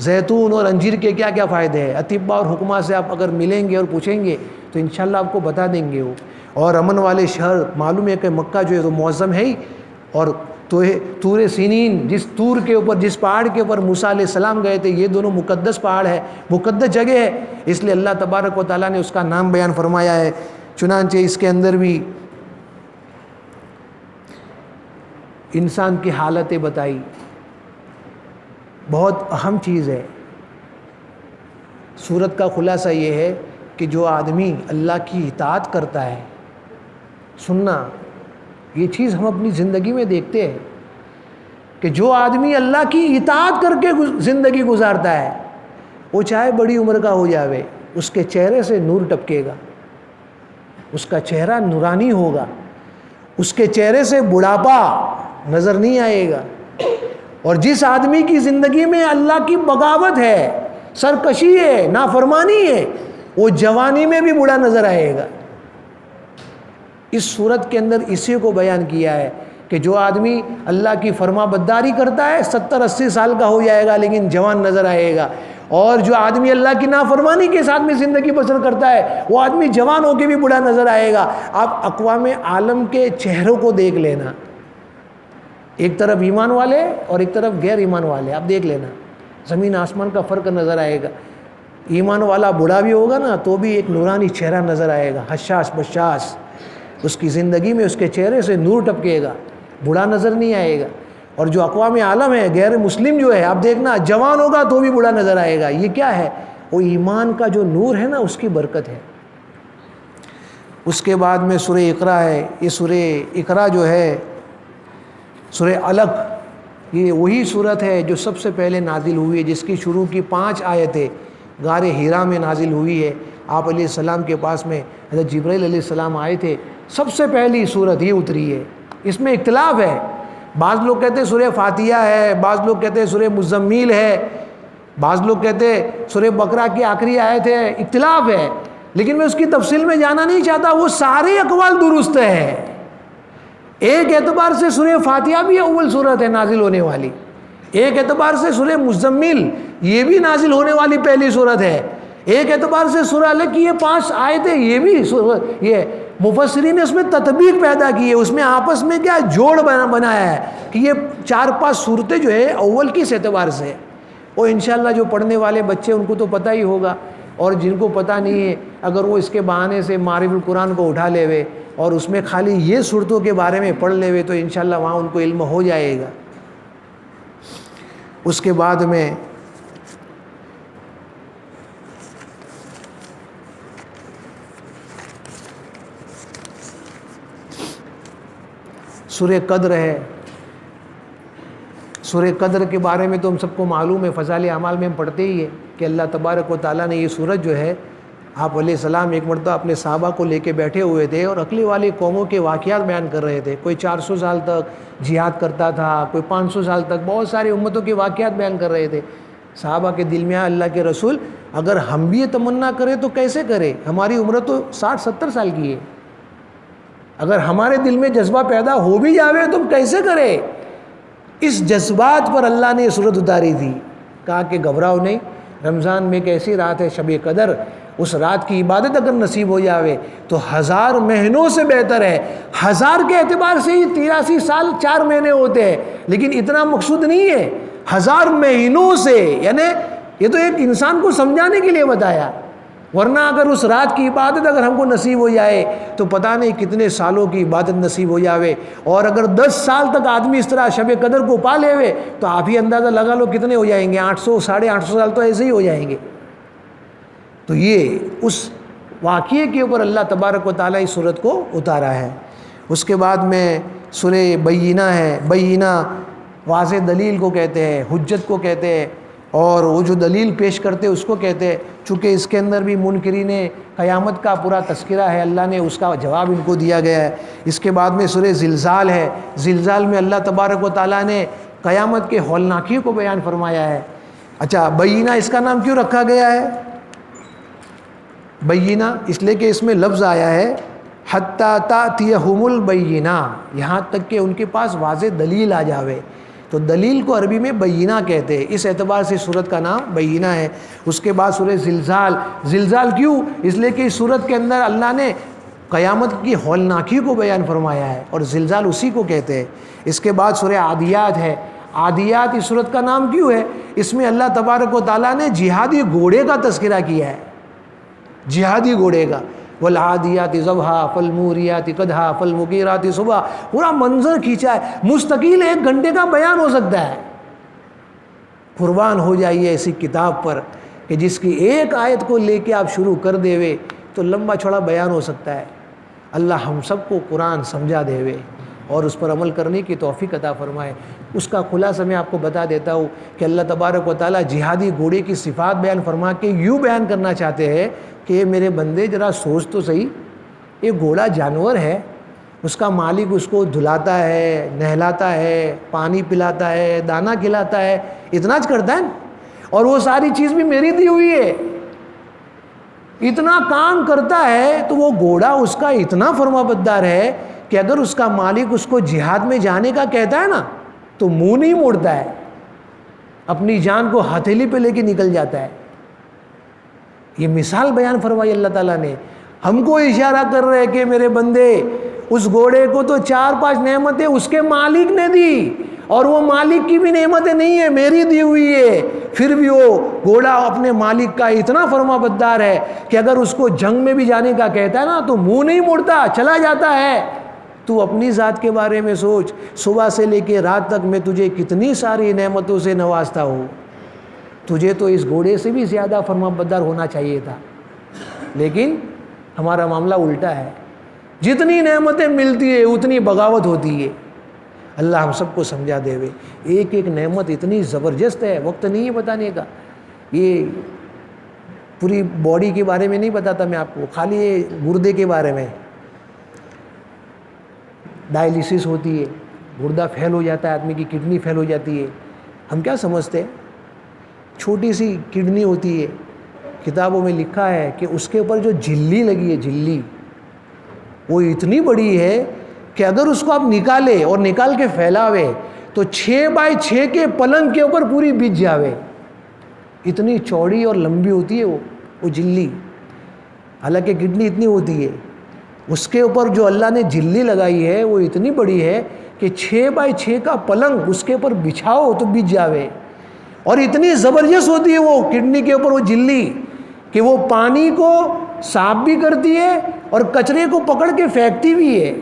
زیتون اور انجیر کے کیا کیا فائدے ہیں، اطباء اور حکماء سے آپ اگر ملیں گے اور پوچھیں گے تو انشاءاللہ آپ کو بتا دیں گے وہ۔ اور امن والے شہر، معلوم ہے کہ مکہ جو ہے تو معظم ہے ہی، اور طور سینین، جس طور کے اوپر، جس پہاڑ کے اوپر موسیٰ علیہ السلام گئے تھے، یہ دونوں مقدس پہاڑ ہے، مقدس جگہ ہے، اس لیے اللہ تبارک و تعالیٰ نے اس کا نام بیان فرمایا ہے۔ چنانچہ اس کے اندر بھی انسان کی حالتیں بتائی، بہت اہم چیز ہے۔ سورت کا خلاصہ یہ ہے کہ جو آدمی اللہ کی اطاعت کرتا ہے، سننا یہ چیز ہم اپنی زندگی میں دیکھتے ہیں کہ جو آدمی اللہ کی اطاعت کر کے زندگی گزارتا ہے وہ چاہے بڑی عمر کا ہو جاوے، اس کے چہرے سے نور ٹپکے گا، اس کا چہرہ نورانی ہوگا، اس کے چہرے سے بڑھاپا نظر نہیں آئے گا۔ اور جس آدمی کی زندگی میں اللہ کی بغاوت ہے، سرکشی ہے، نافرمانی ہے، وہ جوانی میں بھی بوڑھا نظر آئے گا۔ اس صورت کے اندر اسی کو بیان کیا ہے کہ جو آدمی اللہ کی فرما برداری کرتا ہے 70-80 سال کا ہو جائے گا لیکن جوان نظر آئے گا، اور جو آدمی اللہ کی نافرمانی کے ساتھ میں زندگی بسر کرتا ہے وہ آدمی جوان ہو کے بھی بوڑھا نظر آئے گا۔ آپ اقوام عالم کے چہروں کو دیکھ لینا، ایک طرف ایمان والے اور ایک طرف غیر ایمان والے، آپ دیکھ لینا، زمین آسمان کا فرق نظر آئے گا۔ ایمان والا بوڑھا بھی ہوگا نا تو بھی ایک نورانی چہرہ نظر آئے گا، حشاش بشاش، اس کی زندگی میں اس کے چہرے سے نور ٹپکے گا، بوڑھا نظر نہیں آئے گا۔ اور جو اقوام عالم ہے، غیر مسلم جو ہے، آپ دیکھنا جوان ہوگا تو بھی بوڑھا نظر آئے گا۔ یہ کیا ہے؟ وہ ایمان کا جو نور ہے نا اس کی برکت ہے۔ اس کے بعد میں سورہ اقرا ہے، یہ سورہ اقرا جو ہے سورہ علق، یہ وہی صورت ہے جو سب سے پہلے نازل ہوئی ہے، جس کی شروع کی 5 آیتیں غار ہیرا میں نازل ہوئی ہے۔ آپ علیہ السلام کے پاس میں حضرت جبرائیل علیہ السلام آئے تھے، سب سے پہلی صورت یہ اتری ہے۔ اس میں اختلاف ہے، بعض لوگ کہتے ہیں سورہ فاتحہ ہے، بعض لوگ کہتے ہیں سورہ مزمل ہے، بعض لوگ کہتے ہیں سورہ بقرہ کی آخری آیت ہے، اختلاف ہے، لیکن میں اس کی تفصیل میں جانا نہیں چاہتا، وہ سارے اقوال درست ہے۔ ایک اعتبار سے سورہ فاتحہ بھی اول سورت ہے نازل ہونے والی، ایک اعتبار سے سورہ مزمل یہ بھی نازل ہونے والی پہلی سورت ہے، ایک اعتبار سے سورہ الگ کی یہ 5 آیتیں یہ بھی یہ مفسرین نے اس میں تطبیق پیدا کی ہے، اس میں آپس میں کیا جوڑ بنایا ہے کہ یہ 4-5 صورتیں جو ہے اول کس اعتبار سے، اور انشاءاللہ جو پڑھنے والے بچے ان کو تو پتہ ہی ہوگا، اور جن کو پتہ نہیں ہے اگر وہ اس کے بہانے سے معارف القرآن کو اٹھا لے وے اور اس میں خالی یہ صورتوں کے بارے میں پڑھ لے وے تو انشاءاللہ وہاں ان کو علم ہو جائے گا۔ اس کے بعد میں سورہ قدر ہے، سورہ قدر کے بارے میں تو ہم سب کو معلوم ہے، فضائل اعمال میں ہم پڑھتے ہی ہیں کہ اللہ تبارک و تعالیٰ نے یہ سورت جو ہے، آپ علیہ السلام ایک مرتبہ اپنے صحابہ کو لے کے بیٹھے ہوئے تھے اور عقلی والی قوموں کے واقعات بیان کر رہے تھے، کوئی 400 سال تک جہاد کرتا تھا، کوئی 500 سال تک، بہت ساری امتوں کے واقعات بیان کر رہے تھے۔ صحابہ کے دل میں اللہ کے رسول اگر ہم بھی یہ تمنا کریں تو کیسے کریں، ہماری عمر تو 60-70 سال کی ہے، اگر ہمارے دل میں جذبہ پیدا ہو بھی جاوے تو ہم کیسے کریں؟ اس جذبات پر اللہ نے یہ صورت اتاری تھی، کہا کہ گھبراؤ نہیں، رمضان میں ایک ایسی رات ہے شب قدر، اس رات کی عبادت اگر نصیب ہو جاوے تو 1000 مہینوں سے بہتر ہے۔ 1000 کے اعتبار سے ہی 83 سال 4 مہینے ہوتے ہیں، لیکن اتنا مقصود نہیں ہے، 1000 مہینوں سے، یعنی یہ تو ایک انسان کو سمجھانے کے لیے بتایا، ورنہ اگر اس رات کی عبادت اگر ہم کو نصیب ہو جائے تو پتہ نہیں کتنے سالوں کی عبادت نصیب ہو جاوے، اور اگر 10 سال تک آدمی اس طرح شب قدر کو پا لے ہوئے تو آپ ہی اندازہ لگا لو کتنے ہو جائیں گے، 800 850 سال تو ایسے ہی ہو جائیں گے۔ تو یہ اس واقعے کے اوپر اللہ تبارک و تعالیٰ اس صورت کو اتارا ہے۔ اس کے بعد میں سورہ بینہ ہے، بینہ واضح دلیل کو کہتے ہیں، حجت کو کہتے ہیں، اور وہ جو دلیل پیش کرتے اس کو کہتے ہیں، چونکہ اس کے اندر بھی منکرین قیامت کا پورا تذکرہ ہے، اللہ نے اس کا جواب ان کو دیا گیا ہے۔ اس کے بعد میں سورہ زلزال ہے، زلزال میں اللہ تبارک و تعالیٰ نے قیامت کے ہولناکی کو بیان فرمایا ہے۔ اچھا، بینہ اس کا نام کیوں رکھا گیا ہے؟ بینہ اس لیے کہ اس میں لفظ آیا ہے حتیٰ تأتیہم البینہ، یہاں تک کہ ان کے پاس واضح دلیل آ جاوے، تو دلیل کو عربی میں بینہ کہتے ہیں، اس اعتبار سے سورت کا نام بینہ ہے۔ اس کے بعد سورہ زلزال، زلزال کیوں؟ اس لیے کہ اس سورت کے اندر اللہ نے قیامت کی ہولناکی کو بیان فرمایا ہے، اور زلزال اسی کو کہتے ہیں۔ اس کے بعد سورہ عادیات ہے، عادیات اس سورت کا نام کیوں ہے؟ اس میں اللہ تبارک و تعالیٰ نے جہادی گھوڑے کا تذکرہ کیا ہے، جہادی گھوڑے کا، والعادیات ضبحا فالموریات قدحا فالمغیرات صبحا، پورا منظر کھینچا ہے، مستقل 1 گھنٹے کا بیان ہو سکتا ہے۔ قربان ہو جائیے ایسی کتاب پر کہ جس کی ایک آیت کو لے کے آپ شروع کر دے وے تو لمبا چوڑا بیان ہو سکتا ہے۔ اللہ ہم سب کو قرآن سمجھا دے وے اور اس پر عمل کرنے کی توفیق عطا فرمائے۔ اس کا خلاصہ میں آپ کو بتا دیتا ہوں کہ اللہ تبارک و تعالیٰ جہادی گھوڑے کی صفات بیان فرما کے یوں بیان کرنا چاہتے ہیں کہ میرے بندے ذرا سوچ تو صحیح، یہ گھوڑا جانور ہے، اس کا مالک اس کو دھلاتا ہے، نہلاتا ہے، پانی پلاتا ہے، دانہ کھلاتا ہے، اتنا کرتا ہے، اور وہ ساری چیز بھی میری دی ہوئی ہے، اتنا کام کرتا ہے، تو وہ گھوڑا اس کا اتنا فرما بردار ہے کہ اگر اس کا مالک اس کو جہاد میں جانے کا کہتا ہے نا تو منہ نہیں موڑتا ہے، اپنی جان کو ہتھیلی پہ لے کے نکل جاتا ہے۔ یہ مثال بیان فرمائی اللہ تعالیٰ نے، ہم کو اشارہ کر رہے کہ میرے بندے اس گھوڑے کو تو 4-5 نعمتیں اس کے مالک نے دی، اور وہ مالک کی بھی نعمتیں نہیں ہیں، میری دی ہوئی ہے، پھر بھی وہ گھوڑا اپنے مالک کا اتنا فرما بردار ہے کہ اگر اس کو جنگ میں بھی جانے کا کہتا ہے نا تو منہ نہیں موڑتا، چلا جاتا ہے۔ تو اپنی ذات کے بارے میں سوچ، صبح سے لے کے رات تک میں تجھے کتنی ساری نعمتوں سے نوازتا ہوں، تجھے تو اس گھوڑے سے بھی زیادہ فرما بردار ہونا چاہیے تھا، لیکن ہمارا معاملہ الٹا ہے، جتنی نعمتیں ملتی ہے اتنی بغاوت ہوتی ہے۔ اللہ ہم سب کو سمجھا دے وے، ایک ایک نعمت اتنی زبردست ہے، وقت نہیں ہے بتانے کا، یہ پوری باڈی کے بارے میں نہیں بتاتا میں آپ کو، خالی یہ گردے کے بارے میں ڈائلیسس ہوتی ہے، گردہ فیل ہو جاتا ہے، آدمی کی کڈنی فیل ہو جاتی ہے. ہم کیا سمجھتے ہیں؟ چھوٹی سی کڈنی ہوتی ہے، کتابوں میں لکھا ہے کہ اس کے اوپر جو جھلی لگی ہے، جھلی وہ اتنی بڑی ہے کہ اگر اس کو آپ نکالے اور نکال کے پھیلاوے تو 6x6 کے پلنگ کے اوپر پوری بچ جاوے. اتنی چوڑی اور لمبی ہوتی ہے وہ جھلی. حالانکہ کڈنی اتنی ہوتی ہے، اس کے اوپر جو اللہ نے جھلی لگائی ہے وہ اتنی بڑی ہے کہ 6x6 کا پلنگ اس کے اوپر بچھاؤ تو بچ جاوے. اور اتنی زبردست ہوتی ہے وہ کڈنی کے اوپر وہ جھلی کہ وہ پانی کو صاف بھی کرتی ہے اور کچرے کو پکڑ کے پھینکتی بھی ہے.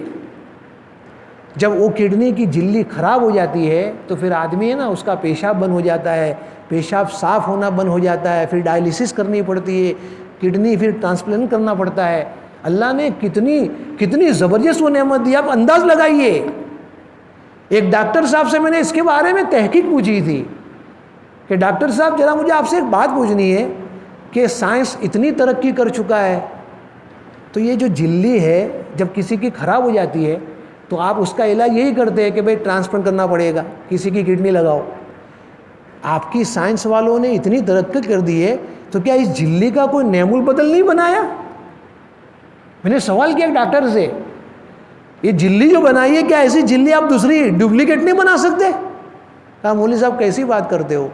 جب وہ کڈنی کی جھلی خراب ہو جاتی ہے تو پھر آدمی ہے نا، اس کا پیشاب بند ہو جاتا ہے، پیشاب صاف ہونا بند ہو جاتا ہے، پھر ڈائلیسس کرنی پڑتی ہے، کڈنی پھر ٹرانسپلانٹ کرنا پڑتا ہے. اللہ نے کتنی زبردست وہ نعمت دی، آپ انداز لگائیے. ایک ڈاکٹر صاحب سے میں نے اس کے بارے میں تحقیق پوچھی تھی کہ ڈاکٹر صاحب ذرا مجھے آپ سے ایک بات پوچھنی ہے کہ سائنس اتنی ترقی کر چکا ہے تو یہ جو جھلی ہے جب کسی کی خراب ہو جاتی ہے تو آپ اس کا علاج یہی کرتے ہیں کہ بھئی ٹرانسپلانٹ کرنا پڑے گا، کسی کی کڈنی لگاؤ. آپ کی سائنس والوں نے اتنی ترقی کر دی ہے تو کیا اس جھلی کا کوئی نعم البدل نہیں بنایا؟ میں نے سوال کیا ایک ڈاکٹر سے، یہ جھلی جو بنائی ہے کیا ایسی جھلی آپ دوسری ڈپلیکیٹ نہیں بنا سکتے؟ کہا مولوی صاحب کیسی بات کرتے ہو،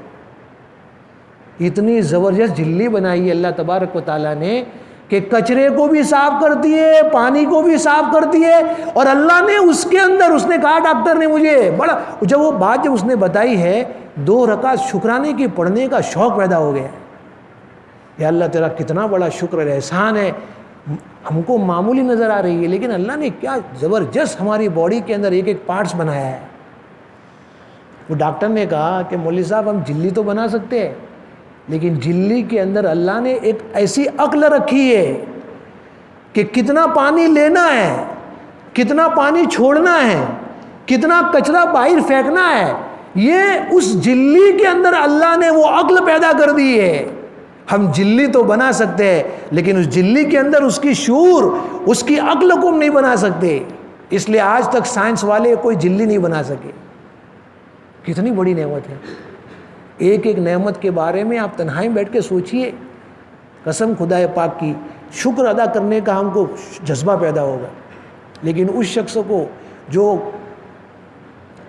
اتنی زبردست جھلی بنائی ہے اللہ تبارک و تعالیٰ نے کہ کچرے کو بھی صاف کرتی ہے، پانی کو بھی صاف کرتی ہے. اور اللہ نے اس کے اندر، اس نے کہا ڈاکٹر نے مجھے بڑا، جب وہ بات جب اس نے بتائی ہے 2 رکعت شکرانے کی پڑھنے کا شوق پیدا ہو گیا. یا اللہ تیرا کتنا بڑا شکر ہے، احسان ہے. ہم کو معمولی نظر آ رہی ہے لیکن اللہ نے کیا زبردست ہماری باڈی کے اندر ایک پارٹس بنایا ہے. وہ ڈاکٹر نے کہا کہ مولوی صاحب ہم جھلی تو بنا سکتے ہیں لیکن جھلی کے اندر اللہ نے ایک ایسی عقل رکھی ہے کہ کتنا پانی لینا ہے، کتنا پانی چھوڑنا ہے، کتنا کچرا باہر پھینکنا ہے، یہ اس جھلی کے اندر اللہ نے وہ عقل پیدا کر دی ہے. ہم جھلی تو بنا سکتے ہیں لیکن اس جھلی کے اندر اس کی شعور، اس کی عقل کو ہم نہیں بنا سکتے. اس لیے آج تک سائنس والے کوئی جھلی نہیں بنا سکے. کتنی بڑی نعمت ہے. ایک نعمت کے بارے میں آپ تنہائی بیٹھ کے سوچئے، قسم خدا پاک کی شکر ادا کرنے کا ہم کو جذبہ پیدا ہوگا. لیکن اس شخص کو جو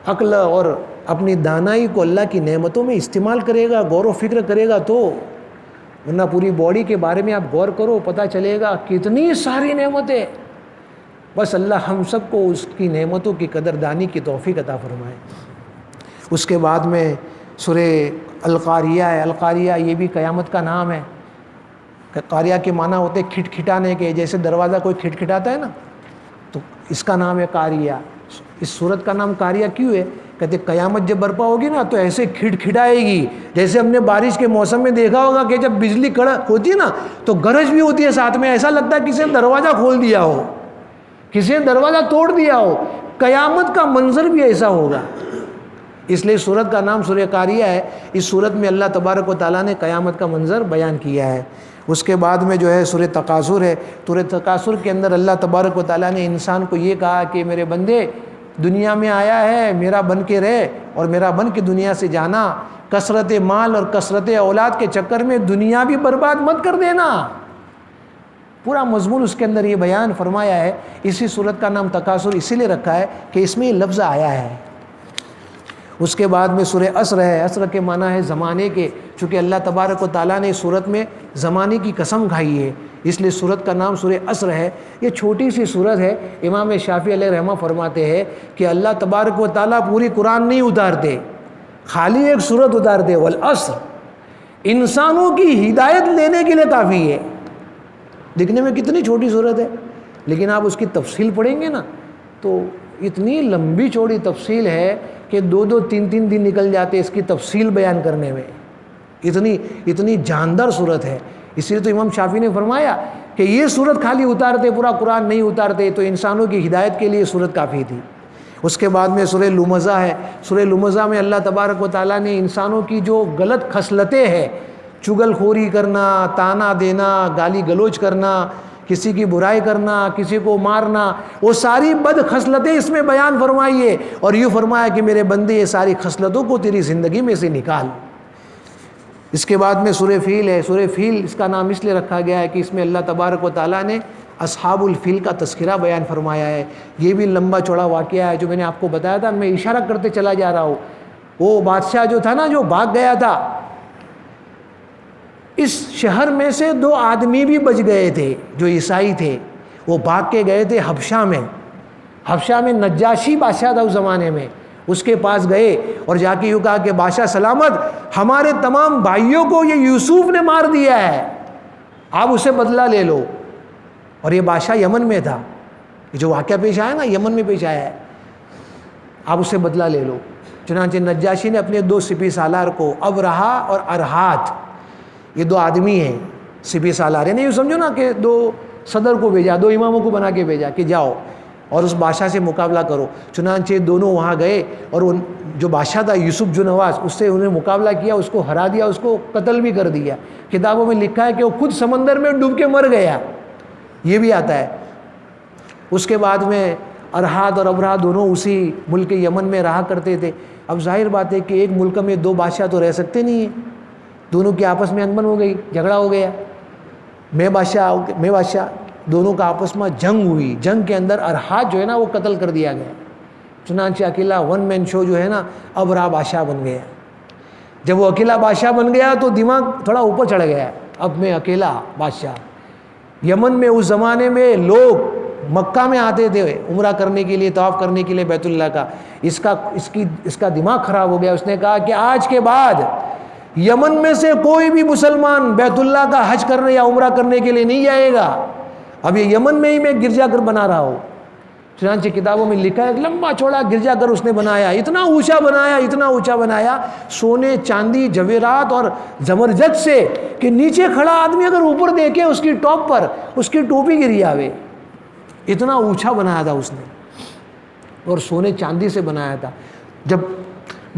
عقل اور اپنی دانائی کو اللہ کی نعمتوں میں استعمال کرے گا، غور و فکر کرے گا تو، ورنہ پوری باڈی کے بارے میں آپ غور کرو پتہ چلے گا کتنی ساری نعمتیں. بس اللہ ہم سب کو اس کی نعمتوں کی قدردانی کی توفیق عطا فرمائے. اس کے بعد میں سورہ القاریہ ہے. القاریہ یہ بھی قیامت کا نام ہے. قاریہ کے معنی ہوتے کھٹکھٹانے کے، جیسے دروازہ کوئی کھٹکھٹاتا ہے نا تو اس کا نام ہے قاریہ. اس سورت کا نام قاریہ کیوں ہے؟ کہتے قیامت جب برپا ہوگی نا تو ایسے کھٹکھٹائے گی جیسے ہم نے بارش کے موسم میں دیکھا ہوگا کہ جب بجلی کڑک ہوتی ہے نا تو گرج بھی ہوتی ہے ساتھ میں، ایسا لگتا ہے کسی نے دروازہ کھول دیا ہو، کسی نے دروازہ توڑ دیا ہو. قیامت کا منظر بھی ایسا ہوگا. اس لیے سورت کا نام سورہ قاریہ ہے. اس سورت میں اللہ تبارک و تعالیٰ نے قیامت کا منظر بیان کیا ہے. اس کے بعد میں جو ہے سورہ تکاثر ہے. سورہ تکاثر کے اندر اللہ تبارک و تعالیٰ نے انسان کو یہ کہا کہ میرے بندے دنیا میں آیا ہے میرا بن کے رہ اور میرا بن کے دنیا سے جانا. کثرت مال اور کثرت اولاد کے چکر میں دنیا بھی برباد مت کر دینا. پورا مضمون اس کے اندر یہ بیان فرمایا ہے. اسی سورت کا نام تکاثر اسی لیے رکھا ہے کہ اس میں یہ لفظ آیا ہے. اس کے بعد میں سورہ عصر ہے. عصر کے معنی ہے زمانے کے، چونکہ اللہ تبارک و تعالیٰ نے سورت میں زمانے کی قسم کھائی ہے اس لیے سورت کا نام سورہ عصر ہے. یہ چھوٹی سی سورت ہے. امام شافعی علیہ رحمہ فرماتے ہیں کہ اللہ تبارک و تعالیٰ پوری قرآن نہیں اتارتے، خالی ایک سورت اتارتے والعصر. انسانوں کی ہدایت لینے کے لیے کافی ہے. دیکھنے میں کتنی چھوٹی سورت ہے لیکن آپ اس کی تفصیل پڑھیں گے نا تو اتنی لمبی چوڑی تفصیل ہے کہ 2-2 3-3 دن نکل جاتے اس کی تفصیل بیان کرنے میں. اتنی جاندار صورت ہے. اسی لیے تو امام شافعی نے فرمایا کہ یہ صورت خالی اتارتے، پورا قرآن نہیں اتارتے، تو انسانوں کی ہدایت کے لیے صورت کافی تھی. اس کے بعد میں سورہ لمزہ ہے. سورہ لمزہ میں اللہ تبارک و تعالیٰ نے انسانوں کی جو غلط خصلتیں ہیں، چغل خوری کرنا، تانا دینا، گالی گلوچ کرنا، کسی کی برائی کرنا، کسی کو مارنا، وہ ساری بد خصلتیں اس میں بیان فرمائی ہے، اور یوں فرمایا کہ میرے بندے یہ ساری خصلتوں کو تیری زندگی میں سے نکال۔ اس کے بعد میں سورہ فیل ہے۔ سورہ فیل اس کا نام اس لیے رکھا گیا ہے کہ اس میں اللہ تبارک و تعالیٰ نے اصحاب الفیل کا تذکرہ بیان فرمایا ہے۔ یہ بھی لمبا چوڑا واقعہ ہے جو میں نے آپ کو بتایا تھا، میں اشارہ کرتے چلا جا رہا ہوں۔ وہ بادشاہ جو تھا نا، جو بھاگ گیا تھا، اس شہر میں سے 2 آدمی بھی بچ گئے تھے جو عیسائی تھے، وہ بھاگ کے گئے تھے حبشہ میں۔ حبشہ میں نجاشی بادشاہ تھا اس زمانے میں، اس کے پاس گئے اور جا کے یوں کہا کہ بادشاہ سلامت، ہمارے تمام بھائیوں کو یہ یوسف نے مار دیا ہے، آپ اسے بدلہ لے لو۔ اور یہ بادشاہ یمن میں تھا، یہ جو واقعہ پیش آیا نا یمن میں پیش آیا ہے، آپ اسے بدلہ لے لو۔ چنانچہ نجاشی نے اپنے 2 سپہ سالار کو، ابرہا اور ارہات، یہ 2 آدمی ہیں سپہ سالار، یعنی یوں سمجھو نا کہ 2 صدر کو بھیجا، 2 اماموں کو بنا کے بھیجا کہ جاؤ اور اس بادشاہ سے مقابلہ کرو۔ چنانچہ دونوں وہاں گئے اور ان جو بادشاہ تھا یوسف جو نواز، اس سے انہیں مقابلہ کیا، اس کو ہرا دیا، اس کو قتل بھی کر دیا۔ کتابوں میں لکھا ہے کہ وہ خود سمندر میں ڈوب کے مر گیا، یہ بھی آتا ہے۔ اس کے بعد میں ارہات اور ابرہا دونوں اسی ملک یمن میں رہا کرتے تھے۔ اب ظاہر بات ہے کہ ایک ملک میں 2 بادشاہ تو رہ سکتے نہیں ہیں، دونوں کی آپس میں انبن ہو گئی، جھگڑا ہو گیا، میں بادشاہ، دونوں کا آپس میں جنگ ہوئی۔ جنگ کے اندر ارہات جو ہے نا وہ قتل کر دیا گیا، چنانچہ اکیلا 1 مین شو جو ہے نا ابرہا بادشاہ بن گیا۔ جب وہ اکیلا بادشاہ بن گیا تو دماغ تھوڑا اوپر چڑھ گیا، اب میں اکیلا بادشاہ۔ یمن میں اس زمانے میں لوگ مکہ میں آتے تھے عمرہ کرنے کے لیے، طواف کرنے کے لیے بیت اللہ کا، اس کا دماغ خراب ہو گیا۔ اس نے کہا کہ آج کے بعد یمن میں سے کوئی بھی مسلمان بیت اللہ کا حج کرنے یا عمرہ کرنے کے لیے نہیں جائے گا، اب یہ یمن میں ہی میں گرجا گھر بنا رہا ہوں۔ چنانچہ کتابوں میں لکھا ہے لمبا چوڑا گرجا گھر اس نے بنایا، اتنا اونچا بنایا سونے چاندی جواہرات اور زبرجد سے کہ نیچے کھڑا آدمی اگر اوپر دیکھے اس کی ٹاپ پر اس کی ٹوپی گری آوے، اتنا اونچا بنایا تھا اس نے، اور سونے چاندی سے بنایا تھا۔ جب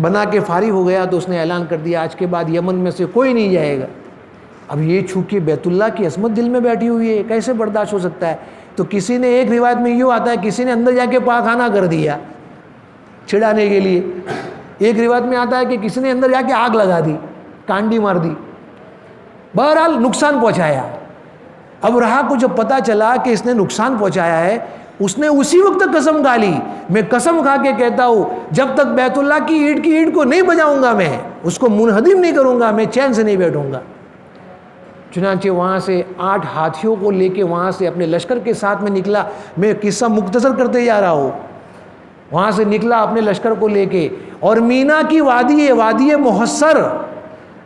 بنا کے فارغ ہو گیا تو اس نے اعلان کر دیا آج کے بعد یمن میں سے کوئی نہیں جائے گا۔ اب یہ چھوکے بیت اللہ کی عظمت دل میں بیٹھی ہوئی ہے، کیسے برداشت ہو سکتا ہے؟ تو کسی نے، ایک روایت میں یوں آتا ہے کسی نے اندر جا کے پاخانہ کر دیا چھڑانے کے لیے، ایک روایت میں آتا ہے کہ کسی نے اندر جا کے آگ لگا دی، کانڈی مار دی، بہرحال نقصان پہنچایا۔ اب رہا کو جب پتہ چلا کہ اس نے نقصان پہنچایا ہے، اس نے اسی وقت قسم کھا لی، میں قسم کھا کے کہتا ہوں جب تک بیت اللہ کی اینٹ کو نہیں بجاؤں گا، میں اس کو منہدم نہیں کروں گا، میں چین سے نہیں بیٹھوں گا۔ چنانچہ وہاں سے 8 ہاتھیوں کو لے کے وہاں سے اپنے لشکر کے ساتھ میں نکلا، میں قصہ مختصر کرتے جا رہا ہوں، وہاں سے نکلا اپنے لشکر کو لے کے، اور مینا کی وادی ہے، وادی محصر،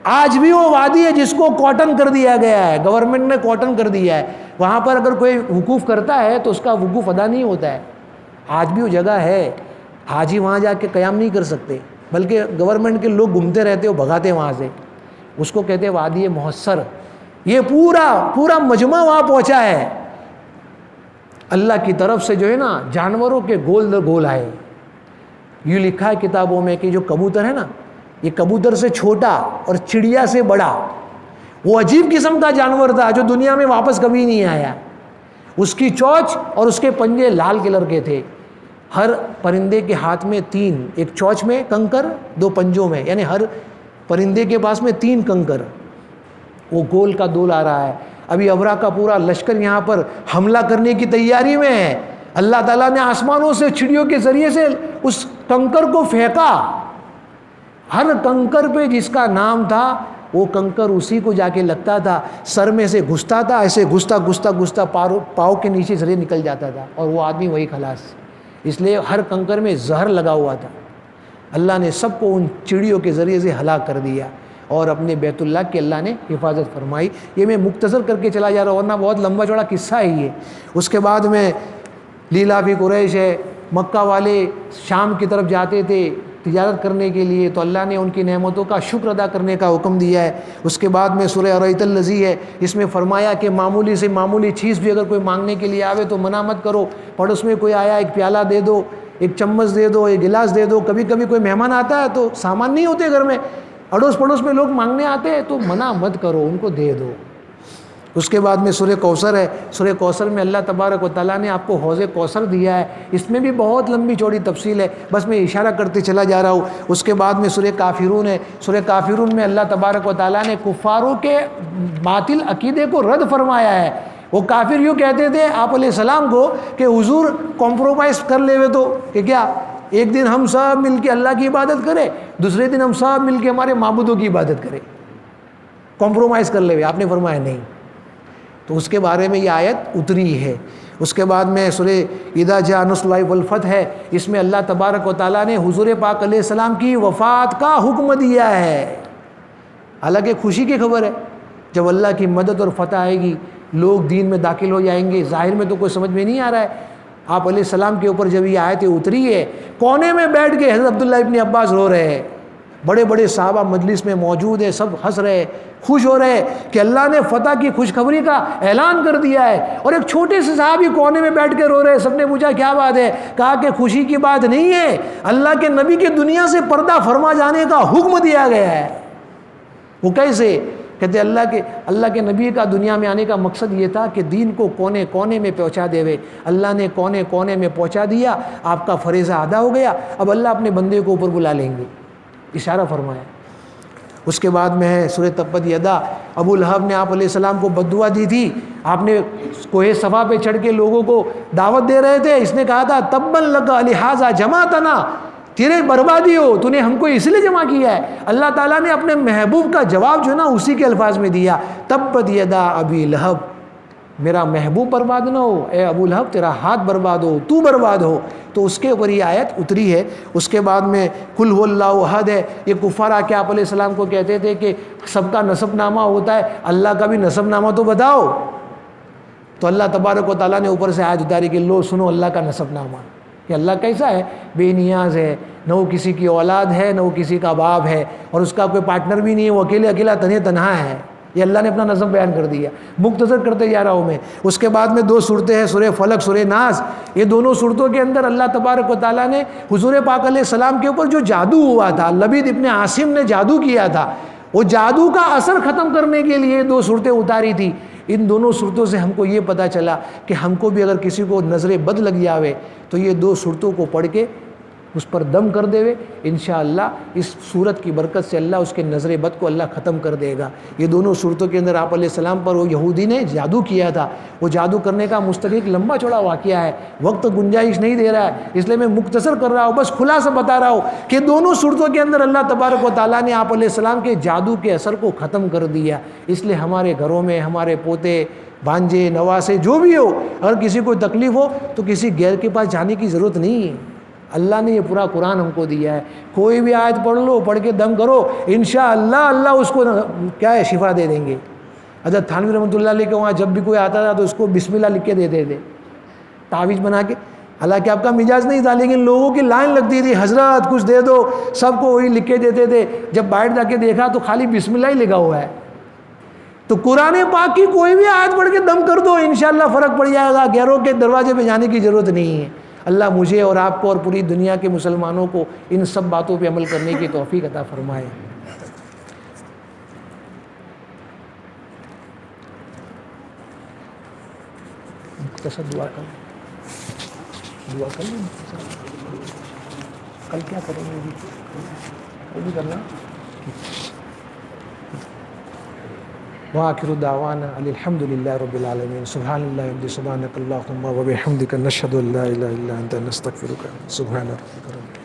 آج بھی وہ وادی ہے جس کو کاٹن کر دیا گیا ہے، گورنمنٹ نے کاٹن کر دیا ہے، وہاں پر اگر کوئی وقوف کرتا ہے تو اس کا وقوف ادا نہیں ہوتا ہے، آج بھی وہ جگہ ہے، آج ہی وہاں جا کے قیام نہیں کر سکتے، بلکہ گورنمنٹ کے لوگ گھومتے رہتے، وہ بھگاتے وہاں سے، اس کو کہتے ہیں وادی محصر۔ یہ پورا مجمع وہاں پہنچا ہے، اللہ کی طرف سے جو ہے نا جانوروں کے گول در گول آئے۔ یوں لکھا ہے کتابوں میں کہ جو کبوتر ہے نا، یہ کبوتر سے چھوٹا اور چڑیا سے بڑا، وہ عجیب قسم کا جانور تھا جو دنیا میں واپس کبھی نہیں آیا۔ اس کی چونچ اور اس کے پنجے لال کلر کے تھے، ہر پرندے کے ہاتھ میں 3، ایک چونچ میں کنکر، 2 پنجوں میں، یعنی ہر پرندے کے پاس میں 3 کنکر، وہ گول کا دول آ رہا ہے۔ ابھی ابرہا کا پورا لشکر یہاں پر حملہ کرنے کی تیاری میں ہے، اللہ تعالیٰ نے آسمانوں سے چڑیوں کے ذریعے سے اس کنکر کو پھینکا، ہر کنکر پہ جس کا نام تھا وہ کنکر اسی کو جا کے لگتا تھا، سر میں سے گھستا تھا، ایسے گھستا پاؤں کے نیچے ذریعے نکل جاتا تھا، اور وہ آدمی وہی خلاص۔ اس لیے ہر کنکر میں زہر لگا ہوا تھا، اللہ نے سب کو ان چڑیوں کے ذریعے سے ہلاک کر دیا، اور اپنے بیت اللہ کی اللہ نے حفاظت فرمائی۔ یہ میں مختصر کر کے چلا جا رہا ہوں، ورنہ بہت لمبا چوڑا قصہ ہے یہ۔ اس کے بعد میں لیلا فی قریش ہے، مکہ والے شام کی طرف جاتے تھے تجارت کرنے کے لیے، تو اللہ نے ان کی نعمتوں کا شکر ادا کرنے کا حکم دیا ہے۔ اس کے بعد میں سورہ ارایت الذی ہے، اس میں فرمایا کہ معمولی سے معمولی چیز بھی اگر کوئی مانگنے کے لیے آوے تو منع مت کرو، پڑوس میں کوئی آیا ایک پیالہ دے دو، ایک چمچ دے دو، ایک گلاس دے دو۔ کبھی کبھی کوئی مہمان آتا ہے تو سامان نہیں ہوتے گھر میں، اڑوس پڑوس میں لوگ مانگنے آتے ہیں تو منع مت کرو، ان کو دے دو۔ اس کے بعد میں سورہ کوثر ہے. سورہ کوثر میں اللہ تبارک و تعالیٰ نے آپ کو حوض کوثر دیا ہے. اس میں بھی بہت لمبی چوڑی تفصیل ہے, بس میں اشارہ کرتے چلا جا رہا ہوں. اس کے بعد میں سورہ کافرون ہے. سورہ کافرون میں اللہ تبارک و تعالیٰ نے کفاروں کے باطل عقیدے کو رد فرمایا ہے. وہ کافر یوں کہتے تھے آپ علیہ السلام کو کہ حضور کمپرومائز کر لے ہوئے تو کہ کیا ایک دن ہم سب مل کے اللہ کی عبادت کریں, دوسرے دن ہم سب مل کے ہمارے معبودوں کی عبادت کریں, کمپرومائز کر لے ہوئے. آپ نے فرمایا نہیں. تو اس کے بارے میں یہ آیت اتری ہے. اس کے بعد میں سورہ اذا جاء نصر اللہ والفتح ہے. اس میں اللہ تبارک و تعالیٰ نے حضور پاک علیہ السلام کی وفات کا حکم دیا ہے. حالانکہ خوشی کی خبر ہے, جب اللہ کی مدد اور فتح آئے گی لوگ دین میں داخل ہو جائیں گے. ظاہر میں تو کوئی سمجھ میں نہیں آ رہا ہے. آپ علیہ السلام کے اوپر جب یہ آیتیں اتری ہے, کونے میں بیٹھ کے حضرت عبداللہ ابن عباس رو رہے ہیں, بڑے بڑے صحابہ مجلس میں موجود ہیں, سب ہنس رہے, خوش ہو رہے کہ اللہ نے فتح کی خوشخبری کا اعلان کر دیا ہے. اور ایک چھوٹے سے صحابی کونے میں بیٹھ کے رو رہے. سب نے پوچھا کیا بات ہے؟ کہا کہ خوشی کی بات نہیں ہے, اللہ کے نبی کے دنیا سے پردہ فرما جانے کا حکم دیا گیا ہے. وہ کیسے؟ کہتے اللہ کے نبی کا دنیا میں آنے کا مقصد یہ تھا کہ دین کو کونے کونے میں پہنچا دے. اللہ نے کونے کونے میں پہنچا دیا, آپ کا فریضہ ادا ہو گیا. اب اللہ اپنے بندے کو اوپر بلا لیں گے, اشارہ فرمایا. اس کے بعد میں ہے سورہ تبت یدا. ابو لہب نے آپ علیہ السلام کو بد دعا دی تھی. آپ نے کوہ صفا پہ چڑھ کے لوگوں کو دعوت دے رہے تھے. اس نے کہا تھا تبا لک لہذا جمعتنا, تیرے بربادی ہو, تو نے ہم کو اس لیے جمع کیا ہے. اللہ تعالیٰ نے اپنے محبوب کا جواب جو ہے نا اسی کے الفاظ میں دیا, تبت یدا ابی لہب, میرا محبوب برباد نہ ہو, اے ابو لہب تیرا ہاتھ برباد ہو, تو برباد ہو. تو اس کے اوپر یہ آیت اتری ہے. اس کے بعد میں قل هو اللہ احد ہے. یہ کفار آ کے آپ علیہ السلام کو کہتے تھے کہ سب کا نسب نامہ ہوتا ہے, اللہ کا بھی نسب نامہ تو بتاؤ. تو اللہ تبارک و تعالیٰ نے اوپر سے آیت اتاری کہ لو سنو اللہ کا نسب نامہ, کہ اللہ کیسا ہے, بے نیاز ہے, نہ وہ کسی کی اولاد ہے نہ وہ کسی کا باپ ہے, اور اس کا کوئی پارٹنر بھی نہیں ہے, وہ اکیلا تنہا ہے. یہ اللہ نے اپنا نظم بیان کر دیا. مختصر کرتے جا رہا ہوں میں. اس کے بعد میں 2 صورتیں ہیں, سورہ فلق, سورہ ناس. یہ دونوں صورتوں کے اندر اللہ تبارک و تعالیٰ نے حضور پاک علیہ السلام کے اوپر جو جادو ہوا تھا, لبید ابن عاصم نے جادو کیا تھا, وہ جادو کا اثر ختم کرنے کے لیے 2 صورتیں اتاری تھی. ان دونوں صورتوں سے ہم کو یہ پتہ چلا کہ ہم کو بھی اگر کسی کو نظر بد لگ جاوے تو یہ 2 صورتوں کو پڑھ کے اس پر دم کر دے. انشاءاللہ اس صورت کی برکت سے اللہ اس کے نظر بد کو اللہ ختم کر دے گا. یہ دونوں صورتوں کے اندر آپ علیہ السلام پر وہ یہودی نے جادو کیا تھا. وہ جادو کرنے کا مستقل لمبا چوڑا واقعہ ہے, وقت گنجائش نہیں دے رہا ہے, اس لیے میں مختصر کر رہا ہوں, بس خلاصہ بتا رہا ہوں کہ دونوں صورتوں کے اندر اللہ تبارک و تعالیٰ نے آپ علیہ السلام کے جادو کے اثر کو ختم کر دیا. اس لیے ہمارے گھروں میں ہمارے پوتے بھانجے نواسے جو بھی ہو, اگر کسی کو تکلیف ہو تو کسی غیر کے پاس جانے کی ضرورت نہیں ہے. اللہ نے یہ پورا قرآن ہم کو دیا ہے. کوئی بھی آیت پڑھ لو, پڑھ کے دم کرو, انشاءاللہ اللہ اس کو کیا ہے شفا دے دیں گے. حضرت تھانوی رحمۃ اللہ علیہ کے وہاں جب بھی کوئی آتا تھا تو اس کو بسم اللہ لکھ کے دیتے تھے, تعویذ بنا کے. حالانکہ آپ کا مزاج نہیں تھا, لیکن لوگوں کی لائن لگتی تھی, حضرت کچھ دے دو, سب کو وہی لکھ کے دیتے تھے. جب باہر جا کے دیکھا تو خالی بسم اللہ ہی لکھا ہوا ہے. تو قرآن پاک کی کوئی بھی آیت پڑھ کے دم کر دو, انشاءاللہ فرق پڑ جائے گا. غیروں کے دروازے پہ جانے کی ضرورت نہیں ہے. اللہ مجھے اور آپ کو اور پوری دنیا کے مسلمانوں کو ان سب باتوں پہ عمل کرنے کی توفیق عطا فرمائے. مختصر دعا کر لیں. کل کیا کریں گے؟ کل بھی کرنا. وآخر دعوانا الحمد للہ رب العالمین. سبحان اللہ سبحانک اللہم و بحمدک نشہد ان لا الہ الا انت نستغفرک. سبحان ربک.